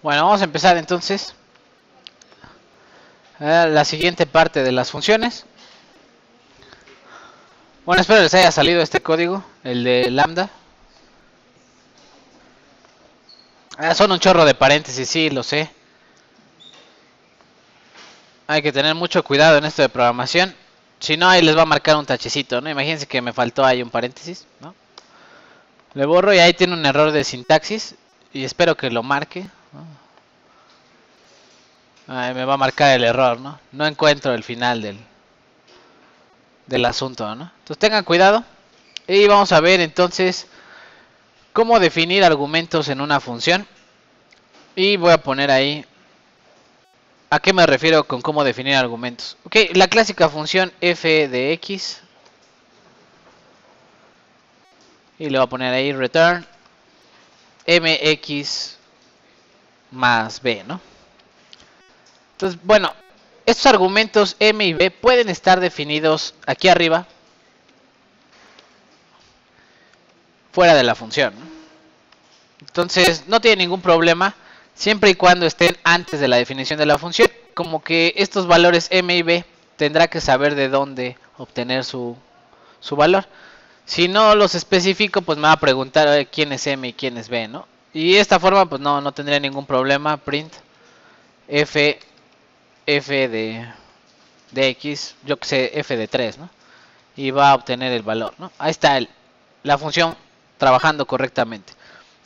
Bueno, vamos a empezar entonces la siguiente parte de las funciones. Bueno, espero les haya salido este código, el de lambda. Son un chorro de paréntesis, sí, lo sé. Hay que tener mucho cuidado en esto de programación. Si no, ahí les va a marcar un tachecito, ¿no? Imagínense que me faltó ahí un paréntesis, ¿no? Le borro y ahí tiene un error de sintaxis. Y espero que lo marque, ¿no? Ahí me va a marcar el error, ¿no? No encuentro el final del asunto, ¿no? Entonces tengan cuidado. Y vamos a ver entonces cómo definir argumentos en una función. Y voy a poner ahí a qué me refiero con cómo definir argumentos. Ok, la clásica función f de x. Y le voy a poner ahí return mx más b, ¿no? Entonces, bueno, estos argumentos m y b pueden estar definidos aquí arriba, fuera de la función, ¿no? Entonces, no tiene ningún problema, siempre y cuando estén antes de la definición de la función. Como que estos valores m y b tendrá que saber de dónde obtener su valor. Si no los especifico, pues me va a preguntar quién es m y quién es b, ¿no? Y de esta forma, pues no tendría ningún problema. Print f de x, yo que sé, f de 3, ¿no? Y va a obtener el valor, ¿no? Ahí está la función trabajando correctamente.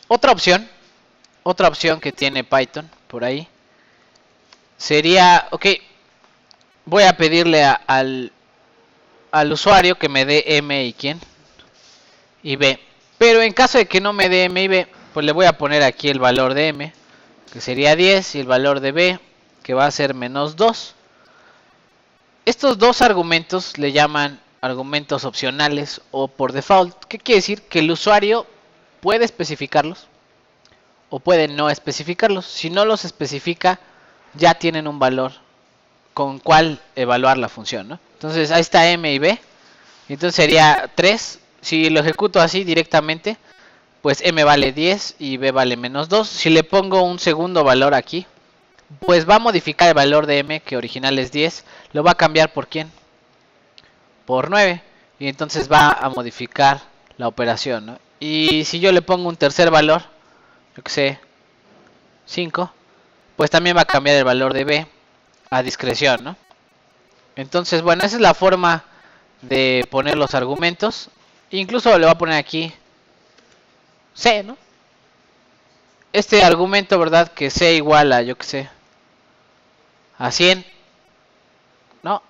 Otra opción que tiene Python por ahí sería, ok, voy a pedirle al usuario que me dé m y quién y b, pero en caso de que no me dé m y b, pues le voy a poner aquí el valor de m, que sería 10, y el valor de b, que va a ser menos 2. Estos dos argumentos le llaman argumentos opcionales o por default. ¿Qué quiere decir? Que el usuario puede especificarlos o puede no especificarlos. Si no los especifica, ya tienen un valor con cuál evaluar la función, ¿no? Entonces ahí está m y b. Entonces sería 3. Si lo ejecuto así directamente, pues m vale 10 y b vale menos 2. Si le pongo un segundo valor aquí, pues va a modificar el valor de m, que original es 10. Lo va a cambiar por ¿quién? Por 9. Y entonces va a modificar la operación, ¿no? Y si yo le pongo un tercer valor, yo que sé, 5, pues también va a cambiar el valor de b a discreción, ¿no? Entonces, bueno, esa es la forma de poner los argumentos. Incluso le voy a poner aquí c, ¿no? Este argumento, ¿verdad? Que c igual a, yo que sé, a 100, ¿no?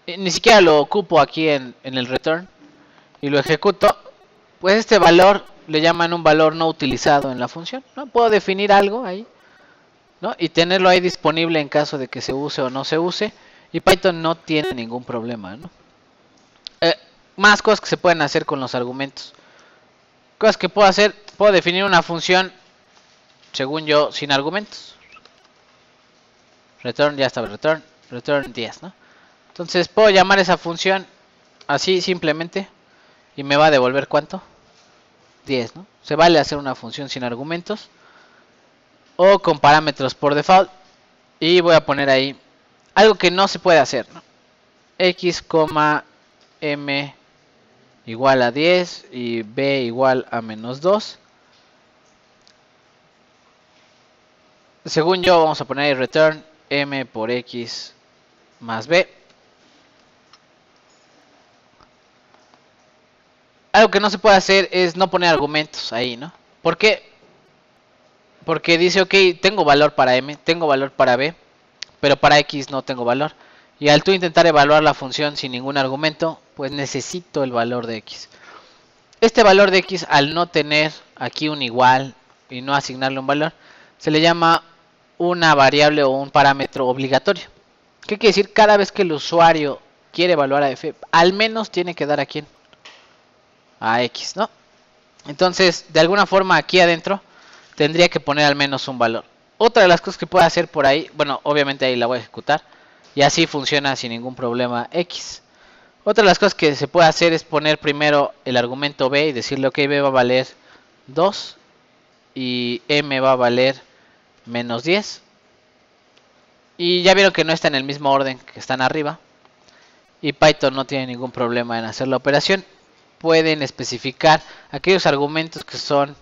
Ni siquiera lo ocupo aquí en el return y lo ejecuto. Pues este valor le llaman un valor no utilizado en la función, ¿no? Puedo definir algo ahí, ¿no? Y tenerlo ahí disponible en caso de que se use o no se use. Y Python no tiene ningún problema, ¿no? Más cosas que se pueden hacer con los argumentos. Cosas que puedo hacer, puedo definir una función, según yo, sin argumentos. Return, ya estaba, return 10, ¿no? Entonces puedo llamar esa función así simplemente y me va a devolver ¿cuánto? 10, ¿no? Se vale hacer una función sin argumentos o con parámetros por default. Y voy a poner ahí algo que no se puede hacer, ¿no? X, m igual a 10 y b igual a menos 2. Según yo, vamos a poner ahí return m por x más b. Algo que no se puede hacer es no poner argumentos ahí, ¿no? ¿Por qué? Porque dice, ok, tengo valor para m, tengo valor para b, pero para x no tengo valor. Y al tú intentar evaluar la función sin ningún argumento, pues necesito el valor de x. Este valor de x, al no tener aquí un igual y no asignarle un valor, se le llama una variable o un parámetro obligatorio. ¿Qué quiere decir? Cada vez que el usuario quiere evaluar a f, al menos tiene que dar a quién, a x, ¿no? Entonces, de alguna forma aquí adentro tendría que poner al menos un valor. Otra de las cosas que puedo hacer por ahí, bueno, obviamente ahí la voy a ejecutar y así funciona sin ningún problema x. Otra de las cosas que se puede hacer es poner primero el argumento b y decirle, ok, b va a valer 2 y m va a valer menos 10. Y ya vieron que no está en el mismo orden que están arriba. Y Python no tiene ningún problema en hacer la operación. Pueden especificar aquellos argumentos que son,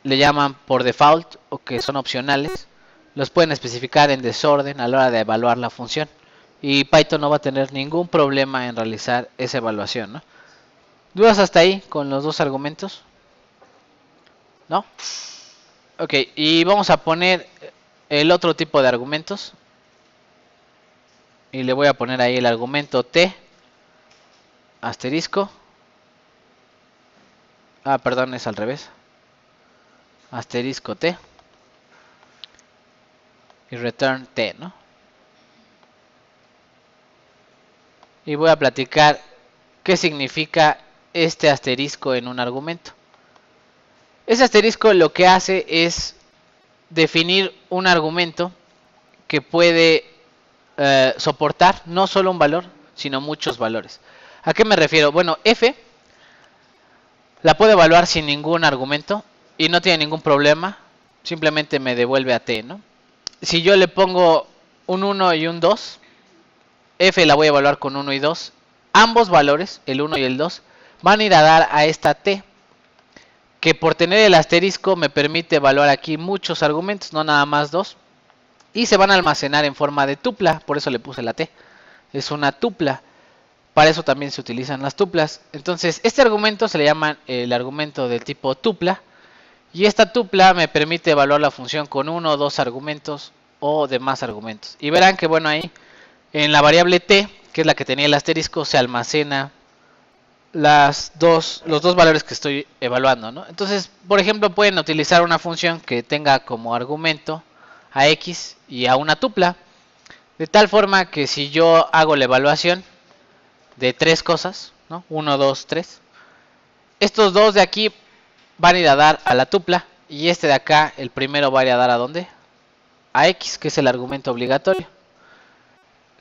le llaman por default o que son opcionales. Los pueden especificar en desorden a la hora de evaluar la función. Y Python no va a tener ningún problema en realizar esa evaluación, ¿no? ¿Dudas hasta ahí con los dos argumentos? ¿No? Ok, y vamos a poner el otro tipo de argumentos. Y le voy a poner ahí el argumento t asterisco. Perdón, es al revés. Asterisco t. Y return t, ¿no? Y voy a platicar qué significa este asterisco en un argumento. Ese asterisco lo que hace es definir un argumento que puede soportar no solo un valor, sino muchos valores. ¿A qué me refiero? Bueno, f la puedo evaluar sin ningún argumento y no tiene ningún problema, simplemente me devuelve a t, ¿no? Si yo le pongo un 1 y un 2, f la voy a evaluar con 1 y 2. Ambos valores, el 1 y el 2, van a ir a dar a esta t, que por tener el asterisco me permite evaluar aquí muchos argumentos, no nada más 2. Y se van a almacenar en forma de tupla, por eso le puse la t. Es una tupla. Para eso también se utilizan las tuplas. Entonces, este argumento se le llama el argumento del tipo tupla. Y esta tupla me permite evaluar la función con 1 o 2 argumentos o demás argumentos. Y verán que, bueno, ahí en la variable t, que es la que tenía el asterisco, se almacena los dos valores que estoy evaluando, ¿no? Entonces, por ejemplo, pueden utilizar una función que tenga como argumento a x y a una tupla. De tal forma que si yo hago la evaluación de 3 cosas, ¿no? 1, 2, 3. Estos dos de aquí van a ir a dar a la tupla. Y este de acá, el primero, va a ir a dar a ¿dónde? A x, que es el argumento obligatorio.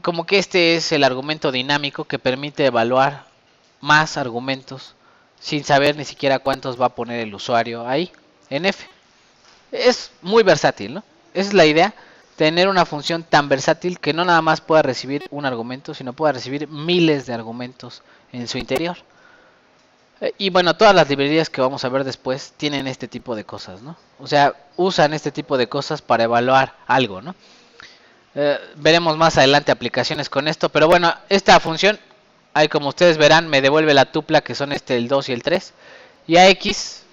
Como que este es el argumento dinámico que permite evaluar más argumentos sin saber ni siquiera cuántos va a poner el usuario ahí, en f. Es muy versátil, ¿no? Esa es la idea. Tener una función tan versátil que no nada más pueda recibir un argumento, sino pueda recibir miles de argumentos en su interior. Y bueno, todas las librerías que vamos a ver después tienen este tipo de cosas, ¿no? O sea, usan este tipo de cosas para evaluar algo, ¿no? Veremos más adelante aplicaciones con esto, pero bueno, esta función, ahí como ustedes verán, me devuelve la tupla que son el 2 y el 3, y a x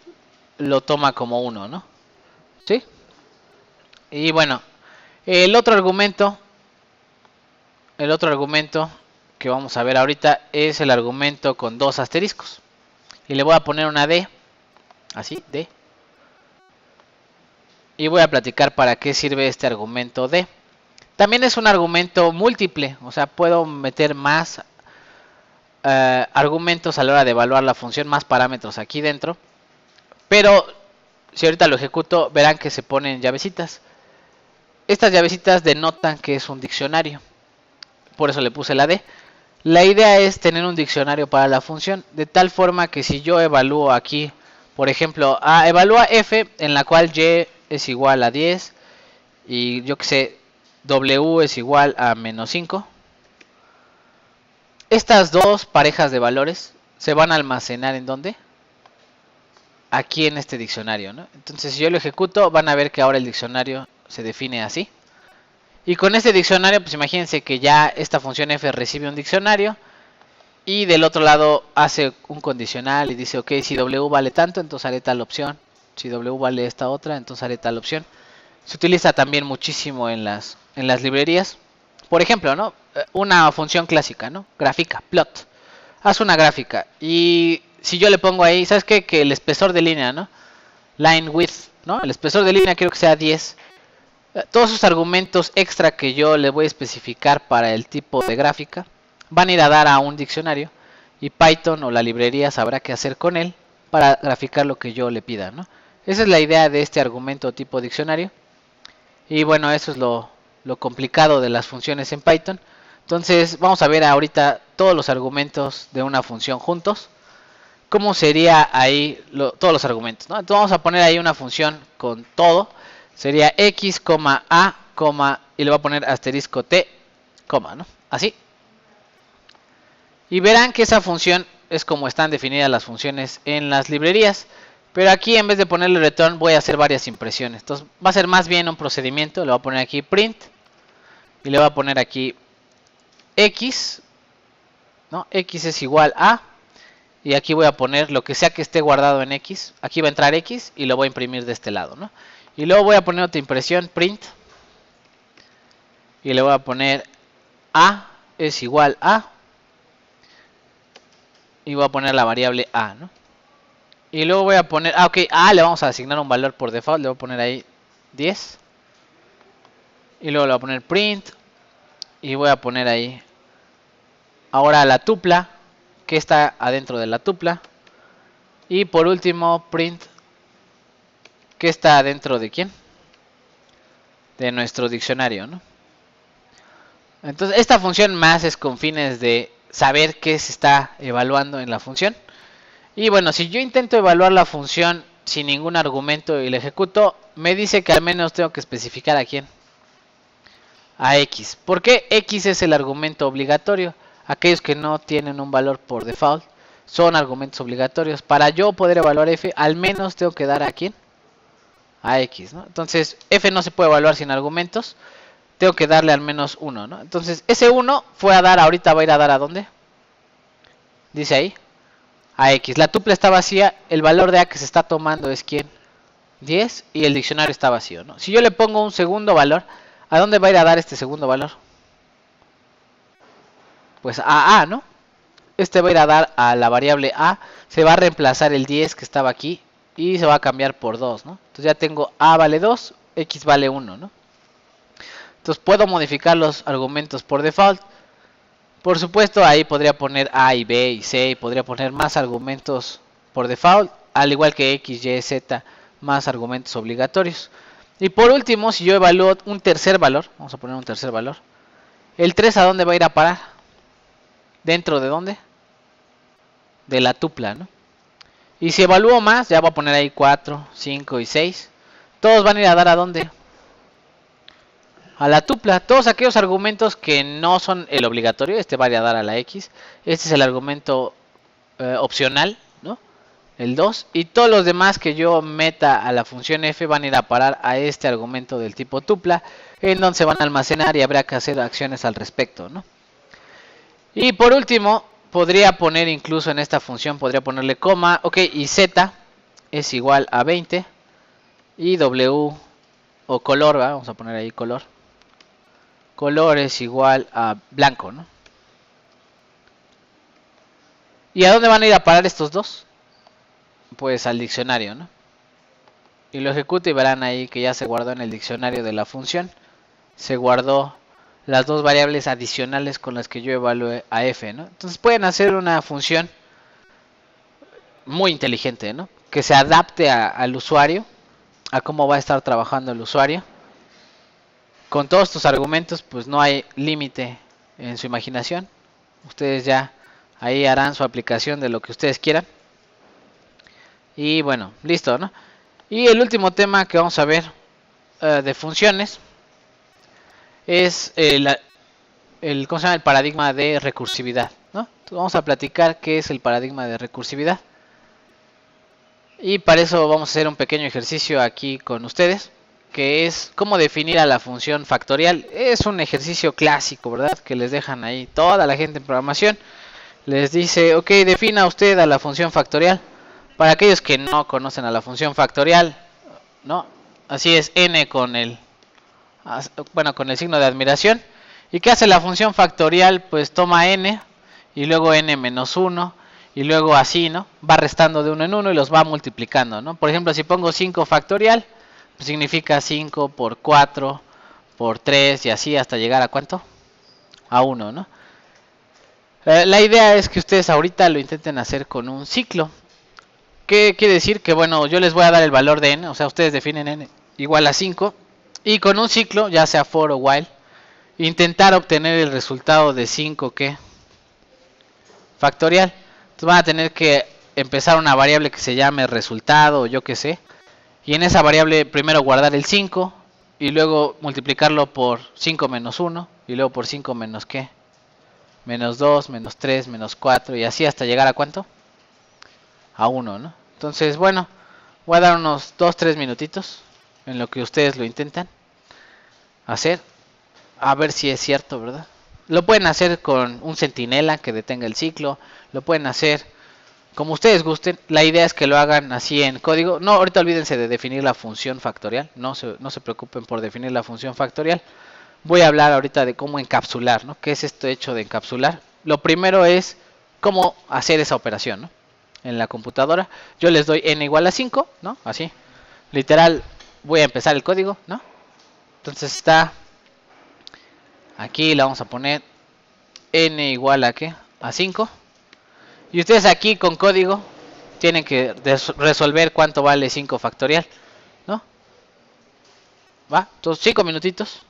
lo toma como 1, ¿no? ¿Sí? Y bueno, el otro argumento que vamos a ver ahorita es el argumento con 2 asteriscos. Y le voy a poner una D, así, D. Y voy a platicar para qué sirve este argumento D. También es un argumento múltiple, o sea, puedo meter más argumentos a la hora de evaluar la función, más parámetros aquí dentro. Pero si ahorita lo ejecuto, verán que se ponen llavecitas. Estas llavecitas denotan que es un diccionario. Por eso le puse la D. La idea es tener un diccionario para la función, de tal forma que si yo evalúo aquí, por ejemplo, evalúa f en la cual y es igual a 10 y yo que sé, w es igual a menos 5. Estas dos parejas de valores se van a almacenar ¿en dónde? Aquí en este diccionario, ¿no? Entonces si yo lo ejecuto, van a ver que ahora el diccionario se define así. Y con este diccionario, pues imagínense que ya esta función f recibe un diccionario y del otro lado hace un condicional y dice, ok, si w vale tanto, entonces haré tal opción. Si w vale esta otra, entonces haré tal opción. Se utiliza también muchísimo en las librerías. Por ejemplo, ¿no? Una función clásica, ¿no? Gráfica, plot. Haz una gráfica y si yo le pongo ahí, ¿sabes qué? Que el espesor de línea, ¿no? Line width, ¿no? El espesor de línea quiero que sea 10. Todos esos argumentos extra que yo le voy a especificar para el tipo de gráfica van a ir a dar a un diccionario y Python o la librería sabrá qué hacer con él para graficar lo que yo le pida, ¿no? Esa es la idea de este argumento tipo diccionario. Y bueno, eso es lo complicado de las funciones en Python. Entonces vamos a ver ahorita todos los argumentos de una función juntos. ¿Cómo sería ahí todos los argumentos, ¿no? Entonces vamos a poner ahí una función con todo. sería x, a, y le voy a poner asterisco t, ¿no? Así. Y verán que esa función es como están definidas las funciones en las librerías. Pero aquí en vez de ponerle return voy a hacer varias impresiones. Entonces va a ser más bien un procedimiento. Le voy a poner aquí print. Y le voy a poner aquí x, ¿no? X es igual a. Y aquí voy a poner lo que sea que esté guardado en x. Aquí va a entrar x y lo voy a imprimir de este lado, ¿no? Y luego voy a poner otra impresión, print. Y le voy a poner a es igual a. Y voy a poner la variable a, ¿no? Y luego voy a poner, ok, a le vamos a asignar un valor por default. Le voy a poner ahí 10. Y luego le voy a poner print. Y voy a poner ahí ahora la tupla, que está adentro de la tupla. Y por último, print, que está adentro de quién, de nuestro diccionario, ¿no? Entonces esta función más es con fines de saber qué se está evaluando en la función. Y bueno, si yo intento evaluar la función sin ningún argumento y la ejecuto, me dice que al menos tengo que especificar a quién, a x. ¿Por qué? X es el argumento obligatorio. Aquellos que no tienen un valor por default son argumentos obligatorios. Para yo poder evaluar f, al menos tengo que dar a quién, a x, ¿no? Entonces f no se puede evaluar sin argumentos. Tengo que darle al menos 1, ¿no? Entonces ese 1 fue a dar, ahorita va a ir a dar a dónde. Dice ahí, a x. La tupla está vacía, el valor de a que se está tomando es quién, 10, y el diccionario está vacío, ¿no? Si yo le pongo un segundo valor, ¿a dónde va a ir a dar este segundo valor? Pues a, ¿no? Este va a ir a dar a la variable a, se va a reemplazar el 10 que estaba aquí y se va a cambiar por 2, ¿no? Entonces ya tengo a vale 2, x vale 1, ¿no? Entonces puedo modificar los argumentos por default. Por supuesto, ahí podría poner a y b y c, y podría poner más argumentos por default, al igual que x, y, z, más argumentos obligatorios. Y por último, si yo evalúo un tercer valor, vamos a poner un tercer valor, el 3 ¿a dónde va a ir a parar? ¿Dentro de dónde? De la tupla, ¿no? Y si evalúo más, ya voy a poner ahí 4, 5 y 6. Todos van a ir a dar a dónde, a la tupla. Todos aquellos argumentos que no son el obligatorio, este va a ir a dar a la x. Este es el argumento opcional, ¿no? El 2. Y todos los demás que yo meta a la función f van a ir a parar a este argumento del tipo tupla, en donde se van a almacenar y habrá que hacer acciones al respecto, ¿no? Y por último, podría poner incluso en esta función, podría ponerle coma, ok, y z es igual a 20 y w o color, ¿verdad? Vamos a poner ahí color. Color es igual a blanco, ¿no? ¿Y a dónde van a ir a parar estos dos? Pues al diccionario, ¿no? Y lo ejecuto y verán ahí que ya se guardó en el diccionario de la función. Se guardó las dos variables adicionales con las que yo evalué a f, ¿no? Entonces pueden hacer una función muy inteligente, ¿no? Que se adapte al usuario, a cómo va a estar trabajando el usuario. Con todos estos argumentos, pues no hay límite en su imaginación. Ustedes ya ahí harán su aplicación de lo que ustedes quieran. Y bueno, listo, ¿no? Y el último tema que vamos a ver de funciones es ¿cómo se llama? El paradigma de recursividad, ¿no? Entonces vamos a platicar qué es el paradigma de recursividad. Y para eso vamos a hacer un pequeño ejercicio aquí con ustedes, que es cómo definir a la función factorial. Es un ejercicio clásico, ¿verdad? Que les dejan ahí toda la gente en programación. Les dice, ok, defina usted a la función factorial. Para aquellos que no conocen a la función factorial, ¿no? Así es, n con el signo de admiración. ¿Y qué hace la función factorial? Pues toma n y luego n menos 1 y luego así, ¿no? Va restando de uno en uno y los va multiplicando, ¿no? Por ejemplo, si pongo 5 factorial, pues significa 5 por 4 por 3 y así hasta llegar a ¿cuánto? A 1, ¿no? La idea es que ustedes ahorita lo intenten hacer con un ciclo. ¿Qué quiere decir? Que bueno, yo les voy a dar el valor de n, o sea, ustedes definen n igual a 5 y con un ciclo, ya sea for o while, intentar obtener el resultado de 5 ¿qué? Factorial. Entonces van a tener que empezar una variable que se llame resultado o yo qué sé, Y en esa variable primero guardar el 5 y luego multiplicarlo por 5 menos 1 y luego por 5 menos ¿qué? Menos 2, menos 3, menos 4 y así hasta llegar a ¿cuánto? A 1, ¿no? Entonces, bueno, voy a dar unos 2-3 minutitos en lo que ustedes lo intentan hacer, a ver si es cierto, ¿verdad? Lo pueden hacer con un centinela que detenga el ciclo, lo pueden hacer como ustedes gusten. La idea es que lo hagan así en código. No, ahorita olvídense de definir la función factorial, no se preocupen por definir la función factorial. Voy a hablar ahorita de cómo encapsular, ¿no? ¿Qué es esto hecho de encapsular? Lo primero es cómo hacer esa operación, ¿no? En la computadora. Yo les doy n igual a 5, ¿no? Así. Literal, voy a empezar el código, ¿no? Entonces está aquí, le vamos a poner n igual a ¿qué? A 5. Y ustedes aquí con código tienen que resolver cuánto vale 5 factorial, ¿no? ¿Va? Entonces 5 minutitos.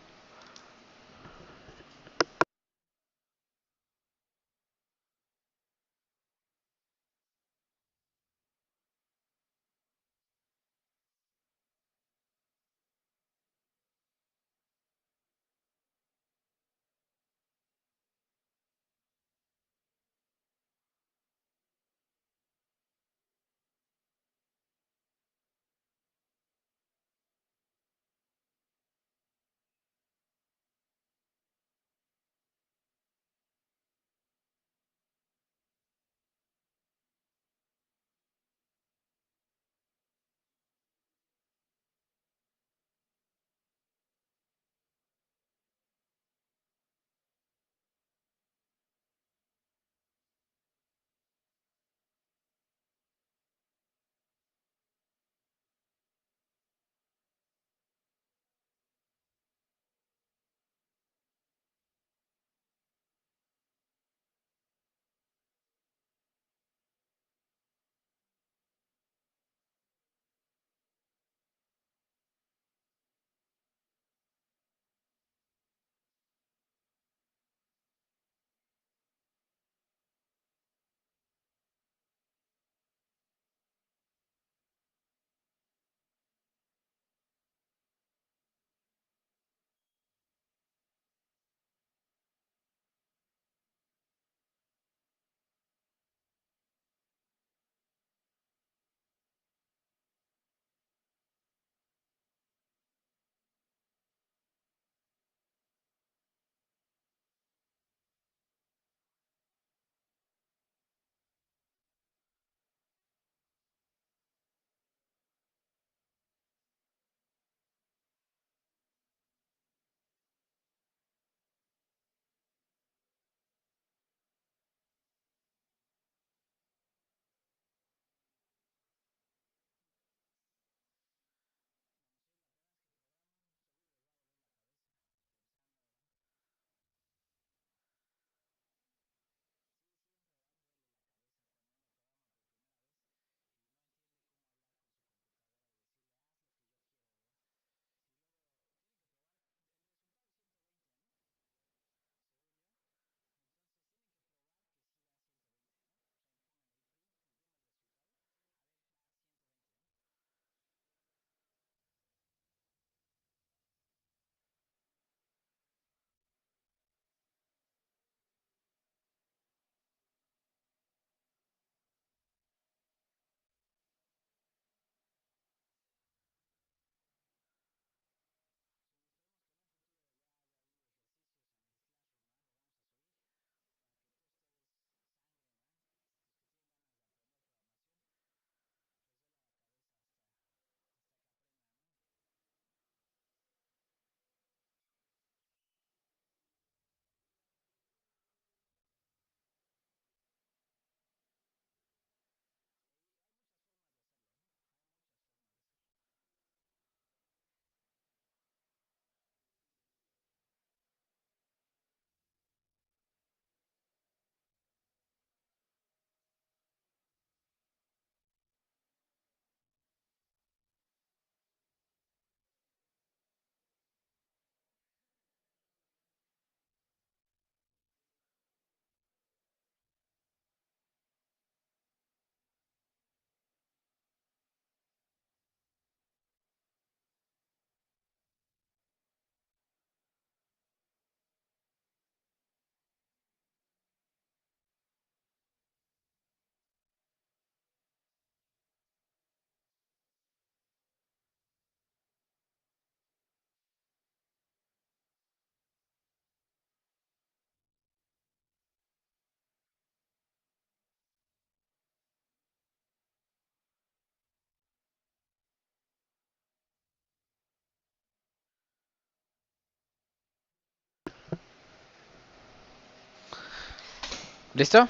¿Listo?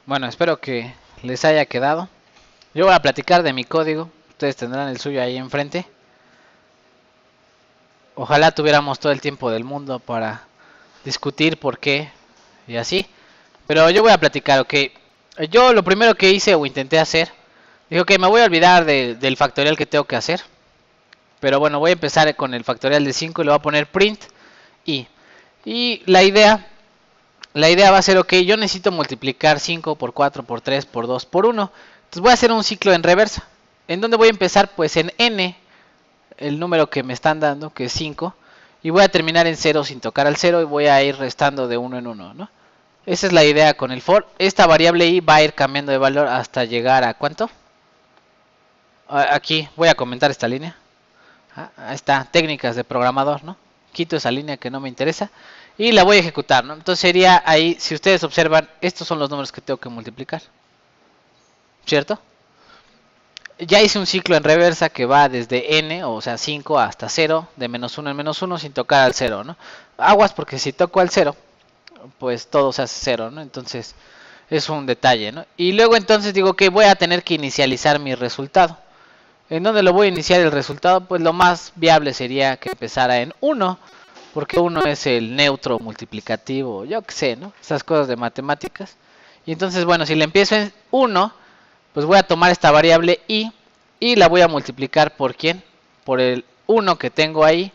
Bueno, espero que les haya quedado. Yo voy a platicar de mi código. Ustedes tendrán el suyo ahí enfrente. Ojalá tuviéramos todo el tiempo del mundo para discutir por qué y así. Pero yo voy a platicar, ok. Yo lo primero que hice o intenté hacer, digo que me voy a olvidar del factorial que tengo que hacer. Pero bueno, voy a empezar con el factorial de 5 y le voy a poner print i. Y la idea va a ser, ok, yo necesito multiplicar 5 por 4 por 3 por 2 por 1. Entonces voy a hacer un ciclo en reversa. ¿En dónde voy a empezar? Pues en n, el número que me están dando, que es 5. Y voy a terminar en 0 sin tocar al 0 y voy a ir restando de 1 en 1, ¿no? Esa es la idea con el for. Esta variable i va a ir cambiando de valor hasta llegar a ¿cuánto? Aquí voy a comentar esta línea. Ahí está, técnicas de programador, ¿no? Quito esa línea que no me interesa y la voy a ejecutar, ¿no? Entonces sería ahí, si ustedes observan, estos son los números que tengo que multiplicar, ¿cierto? Ya hice un ciclo en reversa que va desde n, o sea 5 hasta 0, de menos 1 en menos 1 sin tocar al 0, ¿no? Aguas porque si toco al 0, pues todo se hace 0, ¿no? Entonces es un detalle, ¿no? Y luego entonces digo que voy a tener que inicializar mi resultado. ¿En dónde lo voy a iniciar el resultado? Pues lo más viable sería que empezara en 1, porque 1 es el neutro multiplicativo, yo qué sé, ¿no? Esas cosas de matemáticas. Y entonces, bueno, si le empiezo en 1, pues voy a tomar esta variable i y la voy a multiplicar por ¿quién? Por el 1 que tengo ahí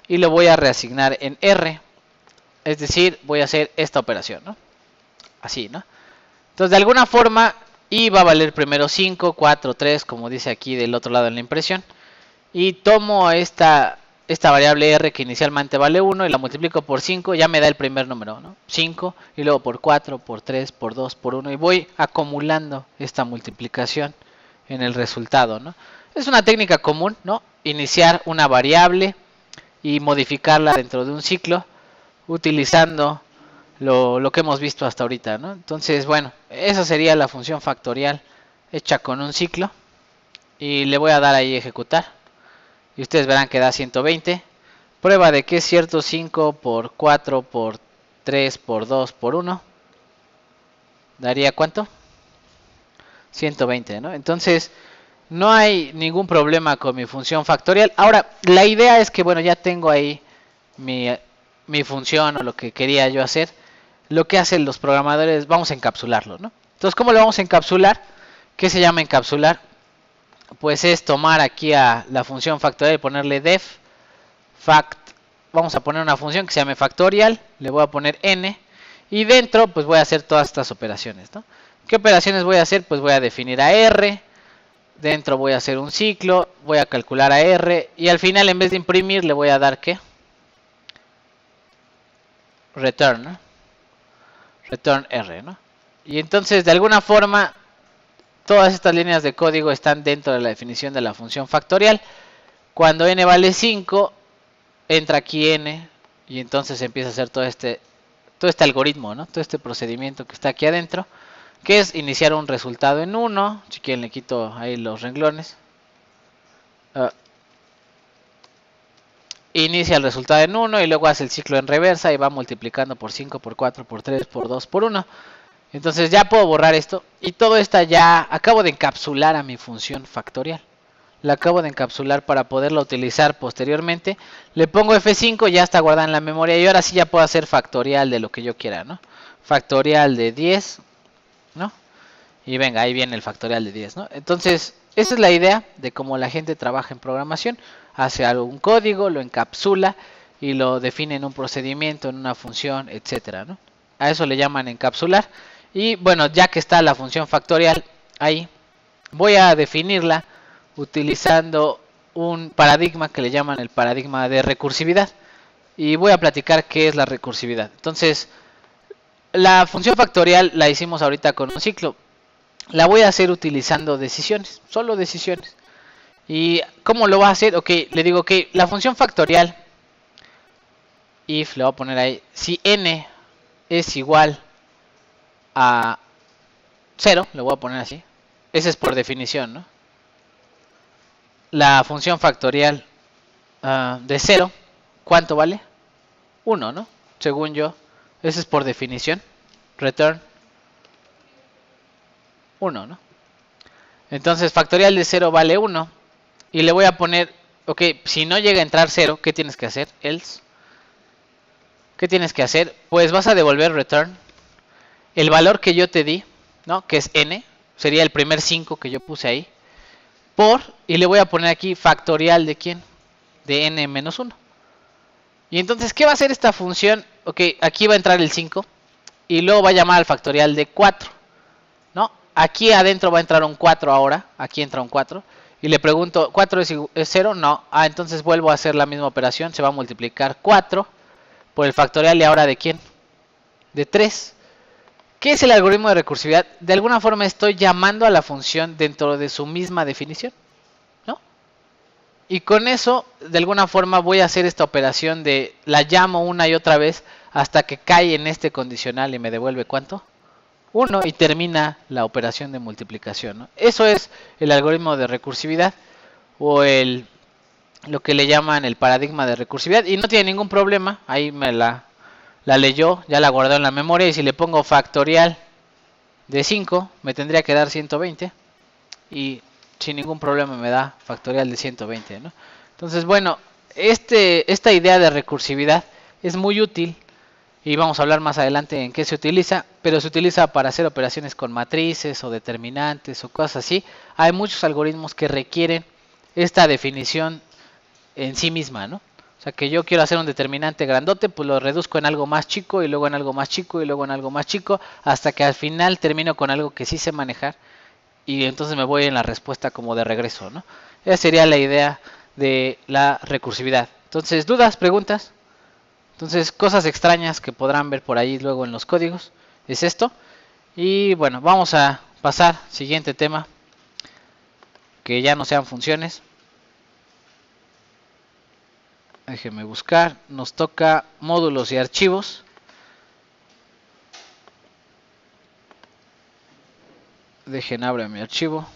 y lo voy a reasignar en r. Es decir, voy a hacer esta operación, ¿no? Así, ¿no? Entonces, de alguna forma, i va a valer primero 5, 4, 3, como dice aquí del otro lado en la impresión. Y tomo esta variable r que inicialmente vale 1 y la multiplico por 5, ya me da el primer número, ¿no? 5, y luego por 4, por 3, por 2, por 1, y voy acumulando esta multiplicación en el resultado, ¿no? Es una técnica común, ¿no? Iniciar una variable y modificarla dentro de un ciclo utilizando lo que hemos visto hasta ahorita, ¿no? Entonces, bueno, esa sería la función factorial hecha con un ciclo y le voy a dar ahí ejecutar y ustedes verán que da 120. Prueba de que es cierto. 5 por 4 por 3 por 2 por 1 daría ¿cuánto? 120, ¿no? Entonces no hay ningún problema con mi función factorial. Ahora, la idea es que, bueno, ya tengo ahí mi función o lo que quería yo hacer. Lo que hacen los programadores, vamos a encapsularlo, ¿no? Entonces, ¿cómo lo vamos a encapsular? ¿Qué se llama encapsular? Pues es tomar aquí a la función factorial y ponerle def fact. Vamos a poner una función que se llame factorial, le voy a poner n y dentro pues voy a hacer todas estas operaciones, ¿no? ¿Qué operaciones voy a hacer? Pues voy a definir a r, dentro voy a hacer un ciclo, voy a calcular a r y al final en vez de imprimir le voy a dar ¿qué? Return, ¿no? Return r, ¿no? Y entonces de alguna forma todas estas líneas de código están dentro de la definición de la función factorial. Cuando n vale 5, entra aquí n y entonces empieza a hacer todo este algoritmo, ¿no? Todo este procedimiento que está aquí adentro, que es iniciar un resultado en 1. Si quieren le quito ahí los renglones. Inicia el resultado en 1 y luego hace el ciclo en reversa y va multiplicando por 5, por 4, por 3, por 2, por 1. Entonces ya puedo borrar esto y todo esto ya acabo de encapsular a mi función factorial. La acabo de encapsular para poderla utilizar posteriormente. Le pongo F5, ya está guardada en la memoria y ahora sí ya puedo hacer factorial de lo que yo quiera, ¿no? Factorial de 10, ¿no? Y venga, ahí viene el factorial de 10, ¿no? Entonces, esa es la idea de cómo la gente trabaja en programación. Hace algún código, lo encapsula y lo define en un procedimiento, en una función, etcétera, ¿no? A eso le llaman encapsular. Y bueno, ya que está la función factorial ahí, voy a definirla utilizando un paradigma que le llaman el paradigma de recursividad. Y voy a platicar qué es la recursividad. Entonces, la función factorial la hicimos ahorita con un ciclo. La voy a hacer utilizando decisiones, solo decisiones. ¿Y cómo lo va a hacer? Ok, le digo que la función factorial, if, le voy a poner ahí, si n es igual a 0, le voy a poner así. Ese es por definición, ¿no? La función factorial de 0, ¿cuánto vale? 1, ¿no? Según yo, Eso es por definición. Return 1, ¿no? Entonces factorial de 0 vale 1. Y le voy a poner, ok, si no llega a entrar 0, ¿qué tienes que hacer? Else. ¿Qué tienes que hacer? Pues vas a devolver return el valor que yo te di, ¿no? Que es n, sería el primer 5 que yo puse ahí, y le voy a poner aquí factorial de ¿quién? De n menos 1. Y entonces, ¿qué va a hacer esta función? Ok, aquí va a entrar el 5 y luego va a llamar al factorial de 4, ¿no? Aquí adentro va a entrar un 4 ahora, aquí entra un 4. Y le pregunto, ¿4 es 0? No. Ah, entonces vuelvo a hacer la misma operación, se va a multiplicar 4 por el factorial y ahora ¿de quién? De 3. ¿Qué es el algoritmo de recursividad? De alguna forma estoy llamando a la función dentro de su misma definición, ¿no? Y con eso, de alguna forma voy a hacer esta operación de la llamo una y otra vez hasta que cae en este condicional y me devuelve ¿cuánto? 1 y termina la operación de multiplicación, ¿no? Eso es el algoritmo de recursividad o lo que le llaman el paradigma de recursividad y no tiene ningún problema. Ahí me la leyó, ya la guardó en la memoria y si le pongo factorial de 5 me tendría que dar 120 y sin ningún problema me da factorial de 120, ¿no? Entonces, bueno, esta idea de recursividad es muy útil y vamos a hablar más adelante en qué se utiliza, pero se utiliza para hacer operaciones con matrices o determinantes o cosas así. Hay muchos algoritmos que requieren esta definición en sí misma, ¿no? O sea, que yo quiero hacer un determinante grandote, pues lo reduzco en algo más chico y luego en algo más chico y luego en algo más chico, hasta que al final termino con algo que sí sé manejar y entonces me voy en la respuesta como de regreso, ¿no? Esa sería la idea de la recursividad. Entonces, ¿dudas, preguntas? Entonces, cosas extrañas que podrán ver por ahí luego en los códigos es esto. Y bueno, vamos a pasar al siguiente tema, que ya no sean funciones. Déjenme buscar. Nos toca módulos y archivos. Dejen abrir mi archivo.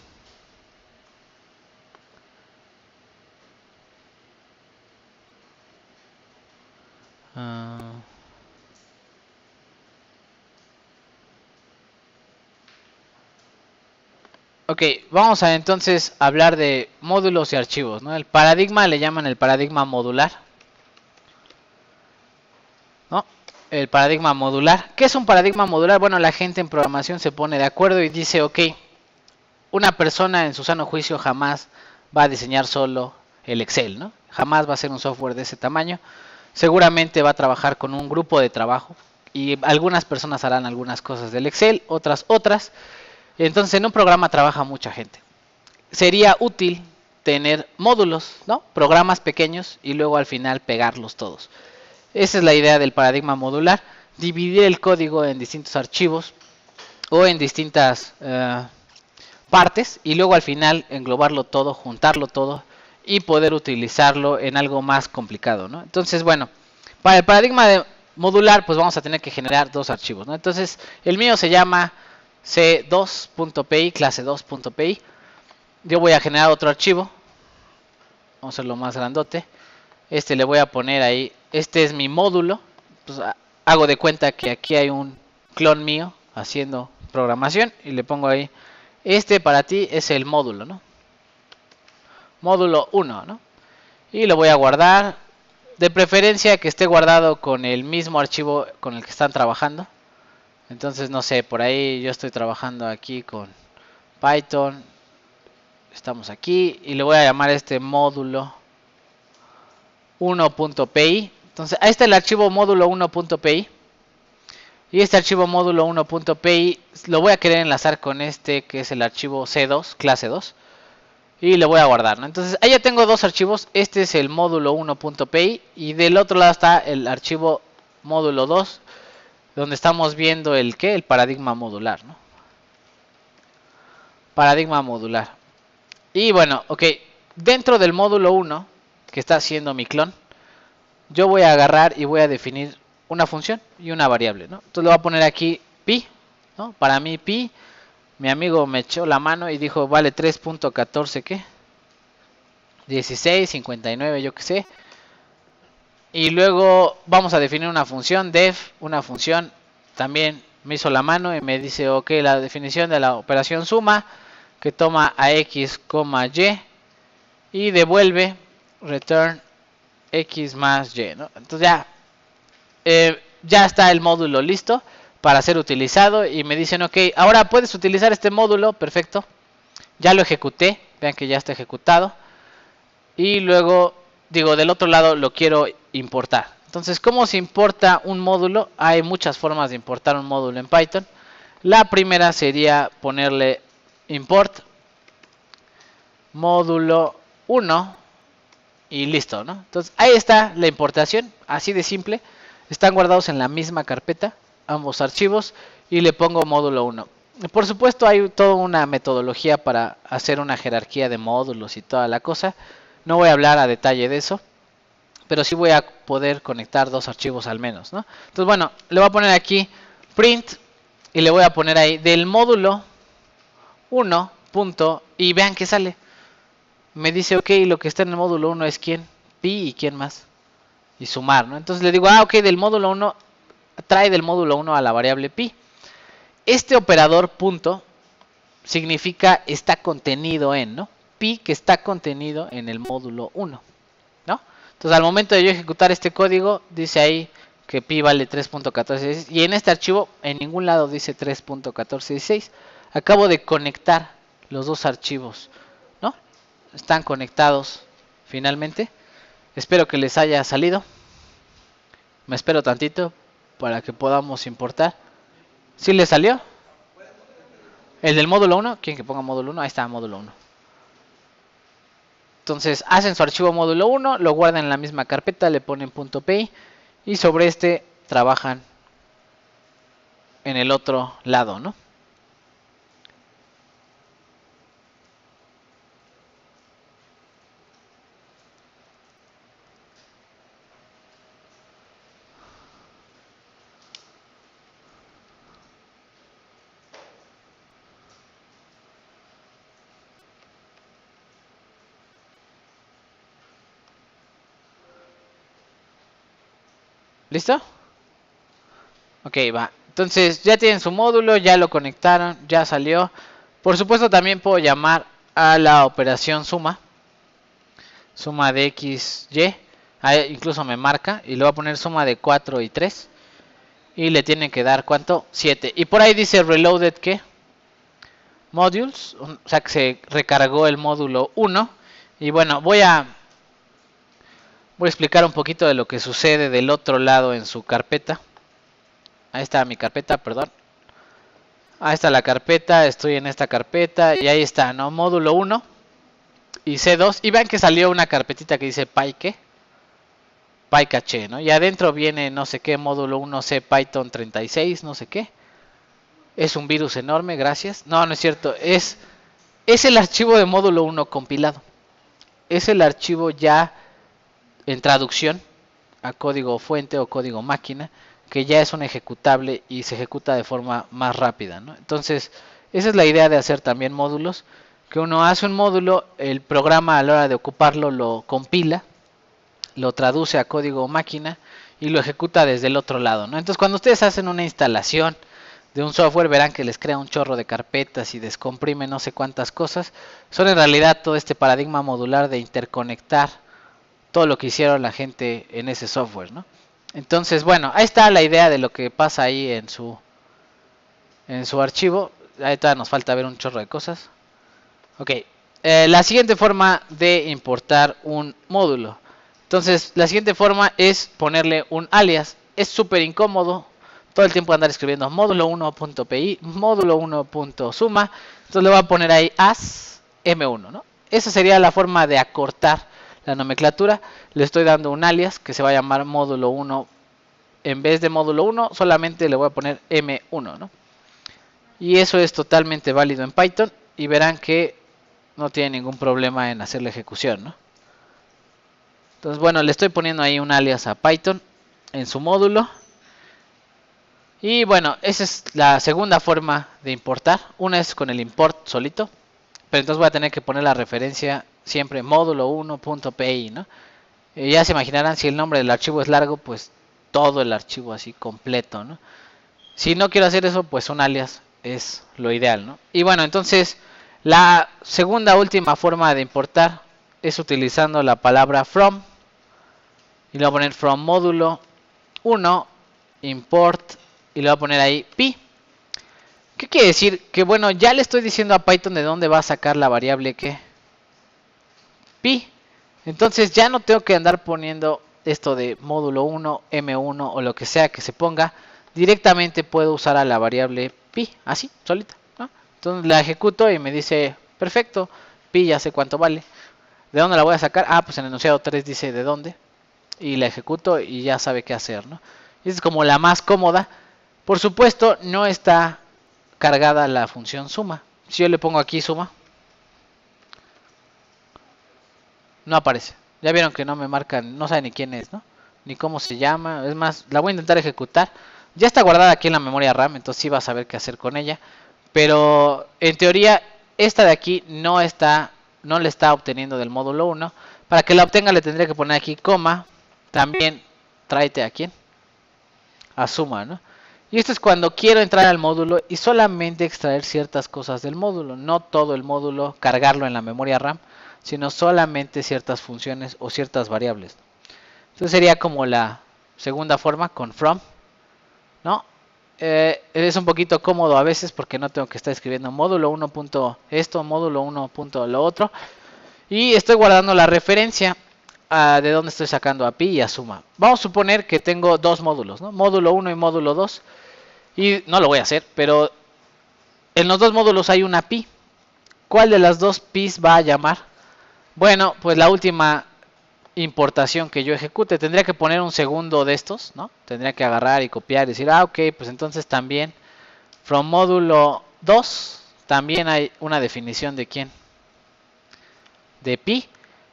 Ok, vamos a entonces hablar de módulos y archivos, ¿no? El paradigma le llaman el paradigma modular, ¿no? El paradigma modular. ¿Qué es un paradigma modular? Bueno, la gente en programación se pone de acuerdo y dice, ok, una persona en su sano juicio jamás va a diseñar solo el Excel, ¿no? Jamás va a hacer un software de ese tamaño. Seguramente va a trabajar con un grupo de trabajo y algunas personas harán algunas cosas del Excel, otras. Entonces en un programa trabaja mucha gente. Sería útil tener módulos, ¿no? Programas pequeños y luego al final pegarlos todos. Esa es la idea del paradigma modular. Dividir el código en distintos archivos o en distintas partes y luego al final englobarlo todo, juntarlo todo y poder utilizarlo en algo más complicado, ¿no? Entonces, bueno, para el paradigma modular pues vamos a tener que generar dos archivos, ¿no? Entonces, el mío se llama c2.py, clase 2.py. Yo voy a generar otro archivo. Vamos a hacerlo más grandote. Le voy a poner ahí, este es mi módulo. Pues hago de cuenta que aquí hay un clon mío haciendo programación y le pongo ahí, para ti es el módulo, ¿no? Módulo 1, ¿no? Y lo voy a guardar. De preferencia que esté guardado con el mismo archivo con el que están trabajando. Entonces, no sé, por ahí yo estoy trabajando aquí con Python. Estamos aquí y le voy a llamar este módulo 1.py. Entonces, ahí está el archivo módulo 1.py. Y este archivo módulo 1.py lo voy a querer enlazar con que es el archivo C2, clase 2. Y lo voy a guardar, ¿no? Entonces, ahí ya tengo dos archivos. Este es el módulo 1.py y del otro lado está el archivo módulo 2, donde estamos viendo el paradigma modular, ¿no? Paradigma modular. Y bueno, ok, dentro del módulo 1, que está haciendo mi clon, yo voy a agarrar y voy a definir una función y una variable, ¿no? Entonces le voy a poner aquí pi, ¿no? Para mí pi, mi amigo me echó la mano y dijo vale 3.14, ¿qué? 16, 59, yo qué sé. Y luego vamos a definir una función def, una función también me hizo la mano y me dice, ok, la definición de la operación suma, que toma a x, y devuelve return x más y, ¿no? Entonces ya está el módulo listo para ser utilizado y me dicen, ok, ahora puedes utilizar este módulo, perfecto. Ya lo ejecuté, vean que ya está ejecutado. Y luego, digo, del otro lado lo quiero importar. Entonces, ¿cómo se importa un módulo? Hay muchas formas de importar un módulo en Python. La primera sería ponerle import módulo 1 y listo, ¿no? Entonces, ahí está la importación, así de simple. Están guardados en la misma carpeta, ambos archivos, y le pongo módulo 1. Por supuesto, hay toda una metodología para hacer una jerarquía de módulos y toda la cosa. No voy a hablar a detalle de eso, pero sí voy a poder conectar dos archivos al menos, ¿no? Entonces, bueno, le voy a poner aquí print y le voy a poner ahí del módulo 1. Y vean que sale. Me dice, ok, lo que está en el módulo 1 es quién, pi y quién más. Y sumar, ¿no? Entonces le digo, ok, del módulo 1, trae del módulo 1 a la variable pi. Este operador punto significa está contenido en, ¿no? Pi que está contenido en el módulo 1, ¿no? Entonces al momento de yo ejecutar este código, dice ahí que pi vale 3.1416 y en este archivo en ningún lado dice 3.1416. Acabo de conectar los dos archivos, ¿no? Están conectados finalmente. Espero que les haya salido. Me espero tantito para que podamos importar. ¿Sí les salió? El del módulo 1, ¿quieren que ponga módulo 1? Ahí está, módulo 1. Entonces hacen su archivo módulo 1, lo guardan en la misma carpeta, le ponen .py y sobre este trabajan en el otro lado, ¿no? ¿Listo? Ok, va. Entonces ya tienen su módulo, ya lo conectaron, ya salió. Por supuesto también puedo llamar a la operación suma. Suma de x, y. Ahí incluso me marca y le voy a poner suma de 4 y 3. Y le tienen que dar, ¿cuánto? 7. Y por ahí dice reloaded, ¿qué? Modules. O sea que se recargó el módulo 1. Y bueno, voy a explicar un poquito de lo que sucede del otro lado en su carpeta. Ahí está mi carpeta, perdón. Ahí está la carpeta, estoy en esta carpeta y ahí está, ¿no? Módulo 1 y C2. Y vean que salió una carpetita que dice PyCache, ¿no? Y adentro viene no sé qué, módulo 1 C Python 36, no sé qué. Es un virus enorme, gracias. No, no es cierto, es el archivo de módulo 1 compilado. Es el archivo ya en traducción a código fuente o código máquina, que ya es un ejecutable y se ejecuta de forma más rápida, ¿no? Entonces, esa es la idea de hacer también módulos, que uno hace un módulo, el programa a la hora de ocuparlo lo compila, lo traduce a código máquina y lo ejecuta desde el otro lado, ¿no? Entonces, cuando ustedes hacen una instalación de un software, verán que les crea un chorro de carpetas y descomprime no sé cuántas cosas. Son en realidad todo este paradigma modular de interconectar todo lo que hicieron la gente en ese software, ¿no? Entonces, bueno, ahí está la idea de lo que pasa ahí en su archivo. Ahí todavía nos falta ver un chorro de cosas. Ok, la siguiente forma de importar un módulo. Entonces, la siguiente forma es ponerle un alias. Es súper incómodo todo el tiempo andar escribiendo módulo 1.py, módulo 1.suma. Entonces le voy a poner ahí as m1, ¿no? Esa sería la forma de acortar la nomenclatura. Le estoy dando un alias que se va a llamar módulo 1. En vez de módulo 1, solamente le voy a poner m1, ¿no? Y eso es totalmente válido en Python. Y verán que no tiene ningún problema en hacer la ejecución, ¿no? Entonces, bueno, le estoy poniendo ahí un alias a Python en su módulo. Y bueno, esa es la segunda forma de importar. Una es con el import solito, pero entonces voy a tener que poner la referencia siempre módulo 1.py, ¿no? Ya se imaginarán, si el nombre del archivo es largo, pues todo el archivo así completo, ¿no? Si no quiero hacer eso, pues un alias es lo ideal, ¿no? Y bueno, entonces la segunda última forma de importar es utilizando la palabra from. Y le voy a poner from módulo 1 import y le voy a poner ahí pi. ¿Qué quiere decir? Que bueno, ya le estoy diciendo a Python de dónde va a sacar la variable que pi. Entonces ya no tengo que andar poniendo esto de módulo 1, M1 o lo que sea que se ponga. Directamente puedo usar a la variable pi, así, solita, ¿no? Entonces la ejecuto y me dice, perfecto, pi ya sé cuánto vale. ¿De dónde la voy a sacar? Ah, pues en el enunciado 3 dice de dónde. Y la ejecuto y ya sabe qué hacer, ¿no? Esa es como la más cómoda. Por supuesto, no está cargada la función suma. Si yo le pongo aquí suma, no aparece. Ya vieron que no me marcan, no sabe ni quién es, ¿no? Ni cómo se llama. Es más, la voy a intentar ejecutar. Ya está guardada aquí en la memoria RAM, entonces sí va a saber qué hacer con ella. Pero en teoría, esta de aquí no le está obteniendo del módulo 1. Para que la obtenga le tendría que poner aquí coma. También tráete a quién. A suma, ¿no? Y esto es cuando quiero entrar al módulo y solamente extraer ciertas cosas del módulo. No todo el módulo, cargarlo en la memoria RAM, sino solamente ciertas funciones o ciertas variables. Entonces sería como la segunda forma con from, ¿no? Es un poquito cómodo a veces porque no tengo que estar escribiendo módulo 1. Esto, módulo 1. Lo otro. Y estoy guardando la referencia de dónde estoy sacando a pi y a suma. Vamos a suponer que tengo dos módulos, ¿no? Módulo 1 y módulo 2. Y no lo voy a hacer, pero en los dos módulos hay una pi. ¿Cuál de las dos pis va a llamar? Bueno, pues la última importación que yo ejecute, tendría que poner un segundo de estos, ¿no? Tendría que agarrar y copiar y decir, ok, pues entonces también from módulo 2 también hay una definición de quién, de pi.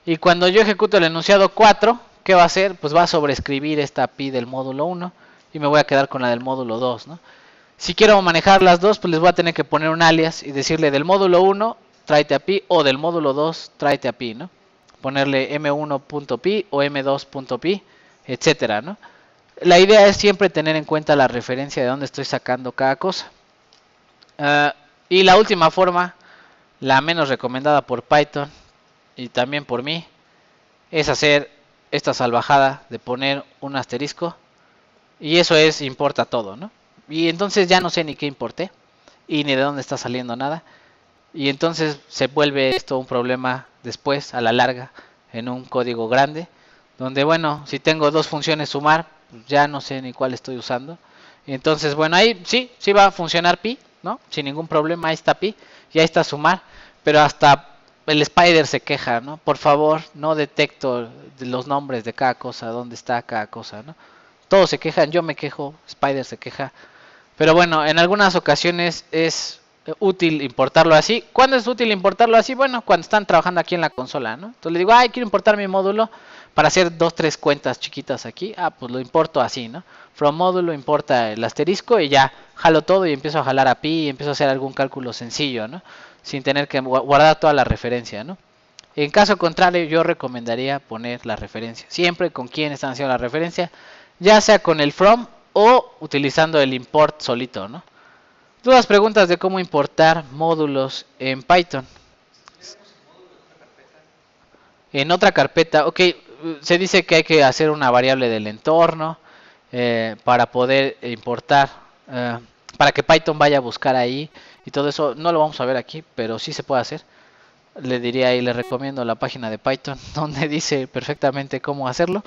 Y cuando yo ejecuto el enunciado 4, ¿qué va a hacer? Pues va a sobreescribir esta pi del módulo 1 y me voy a quedar con la del módulo 2, ¿no? Si quiero manejar las dos, pues les voy a tener que poner un alias y decirle del módulo 1 tráete a pi o del módulo 2 tráete a pi, ¿no? Ponerle m1.pi o m2.pi, etcétera, ¿no? La idea es siempre tener en cuenta la referencia de dónde estoy sacando cada cosa. Y la última forma, la menos recomendada por Python y también por mí, es hacer esta salvajada de poner un asterisco y eso es importa todo, ¿no? Y entonces ya no sé ni qué importé y ni de dónde está saliendo nada. Y entonces se vuelve esto un problema después, a la larga, en un código grande. Donde, bueno, si tengo dos funciones sumar, ya no sé ni cuál estoy usando. Y entonces, bueno, ahí sí va a funcionar pi, ¿no? Sin ningún problema, ahí está pi. Y ahí está sumar. Pero hasta el Spider se queja, ¿no? Por favor, no detecto los nombres de cada cosa, dónde está cada cosa, ¿no? Todos se quejan, yo me quejo, Spider se queja. Pero bueno, en algunas ocasiones es útil importarlo así. ¿Cuándo es útil importarlo así? Bueno, cuando están trabajando aquí en la consola, ¿no? Entonces le digo, ay, quiero importar mi módulo para hacer 2-3 cuentas chiquitas aquí. Ah, pues lo importo así, ¿no? From módulo importa el asterisco y ya jalo todo y empiezo a jalar a pi y empiezo a hacer algún cálculo sencillo, ¿no? Sin tener que guardar toda la referencia, ¿no? En caso contrario, yo recomendaría poner la referencia. Siempre con quién están haciendo la referencia, ya sea con el from o utilizando el import solito, ¿no? Dudas, preguntas de cómo importar módulos en Python. En otra carpeta, ok, se dice que hay que hacer una variable del entorno para poder importar, para que Python vaya a buscar ahí y todo eso. No lo vamos a ver aquí, pero sí se puede hacer. Le diría y le recomiendo la página de Python donde dice perfectamente cómo hacerlo.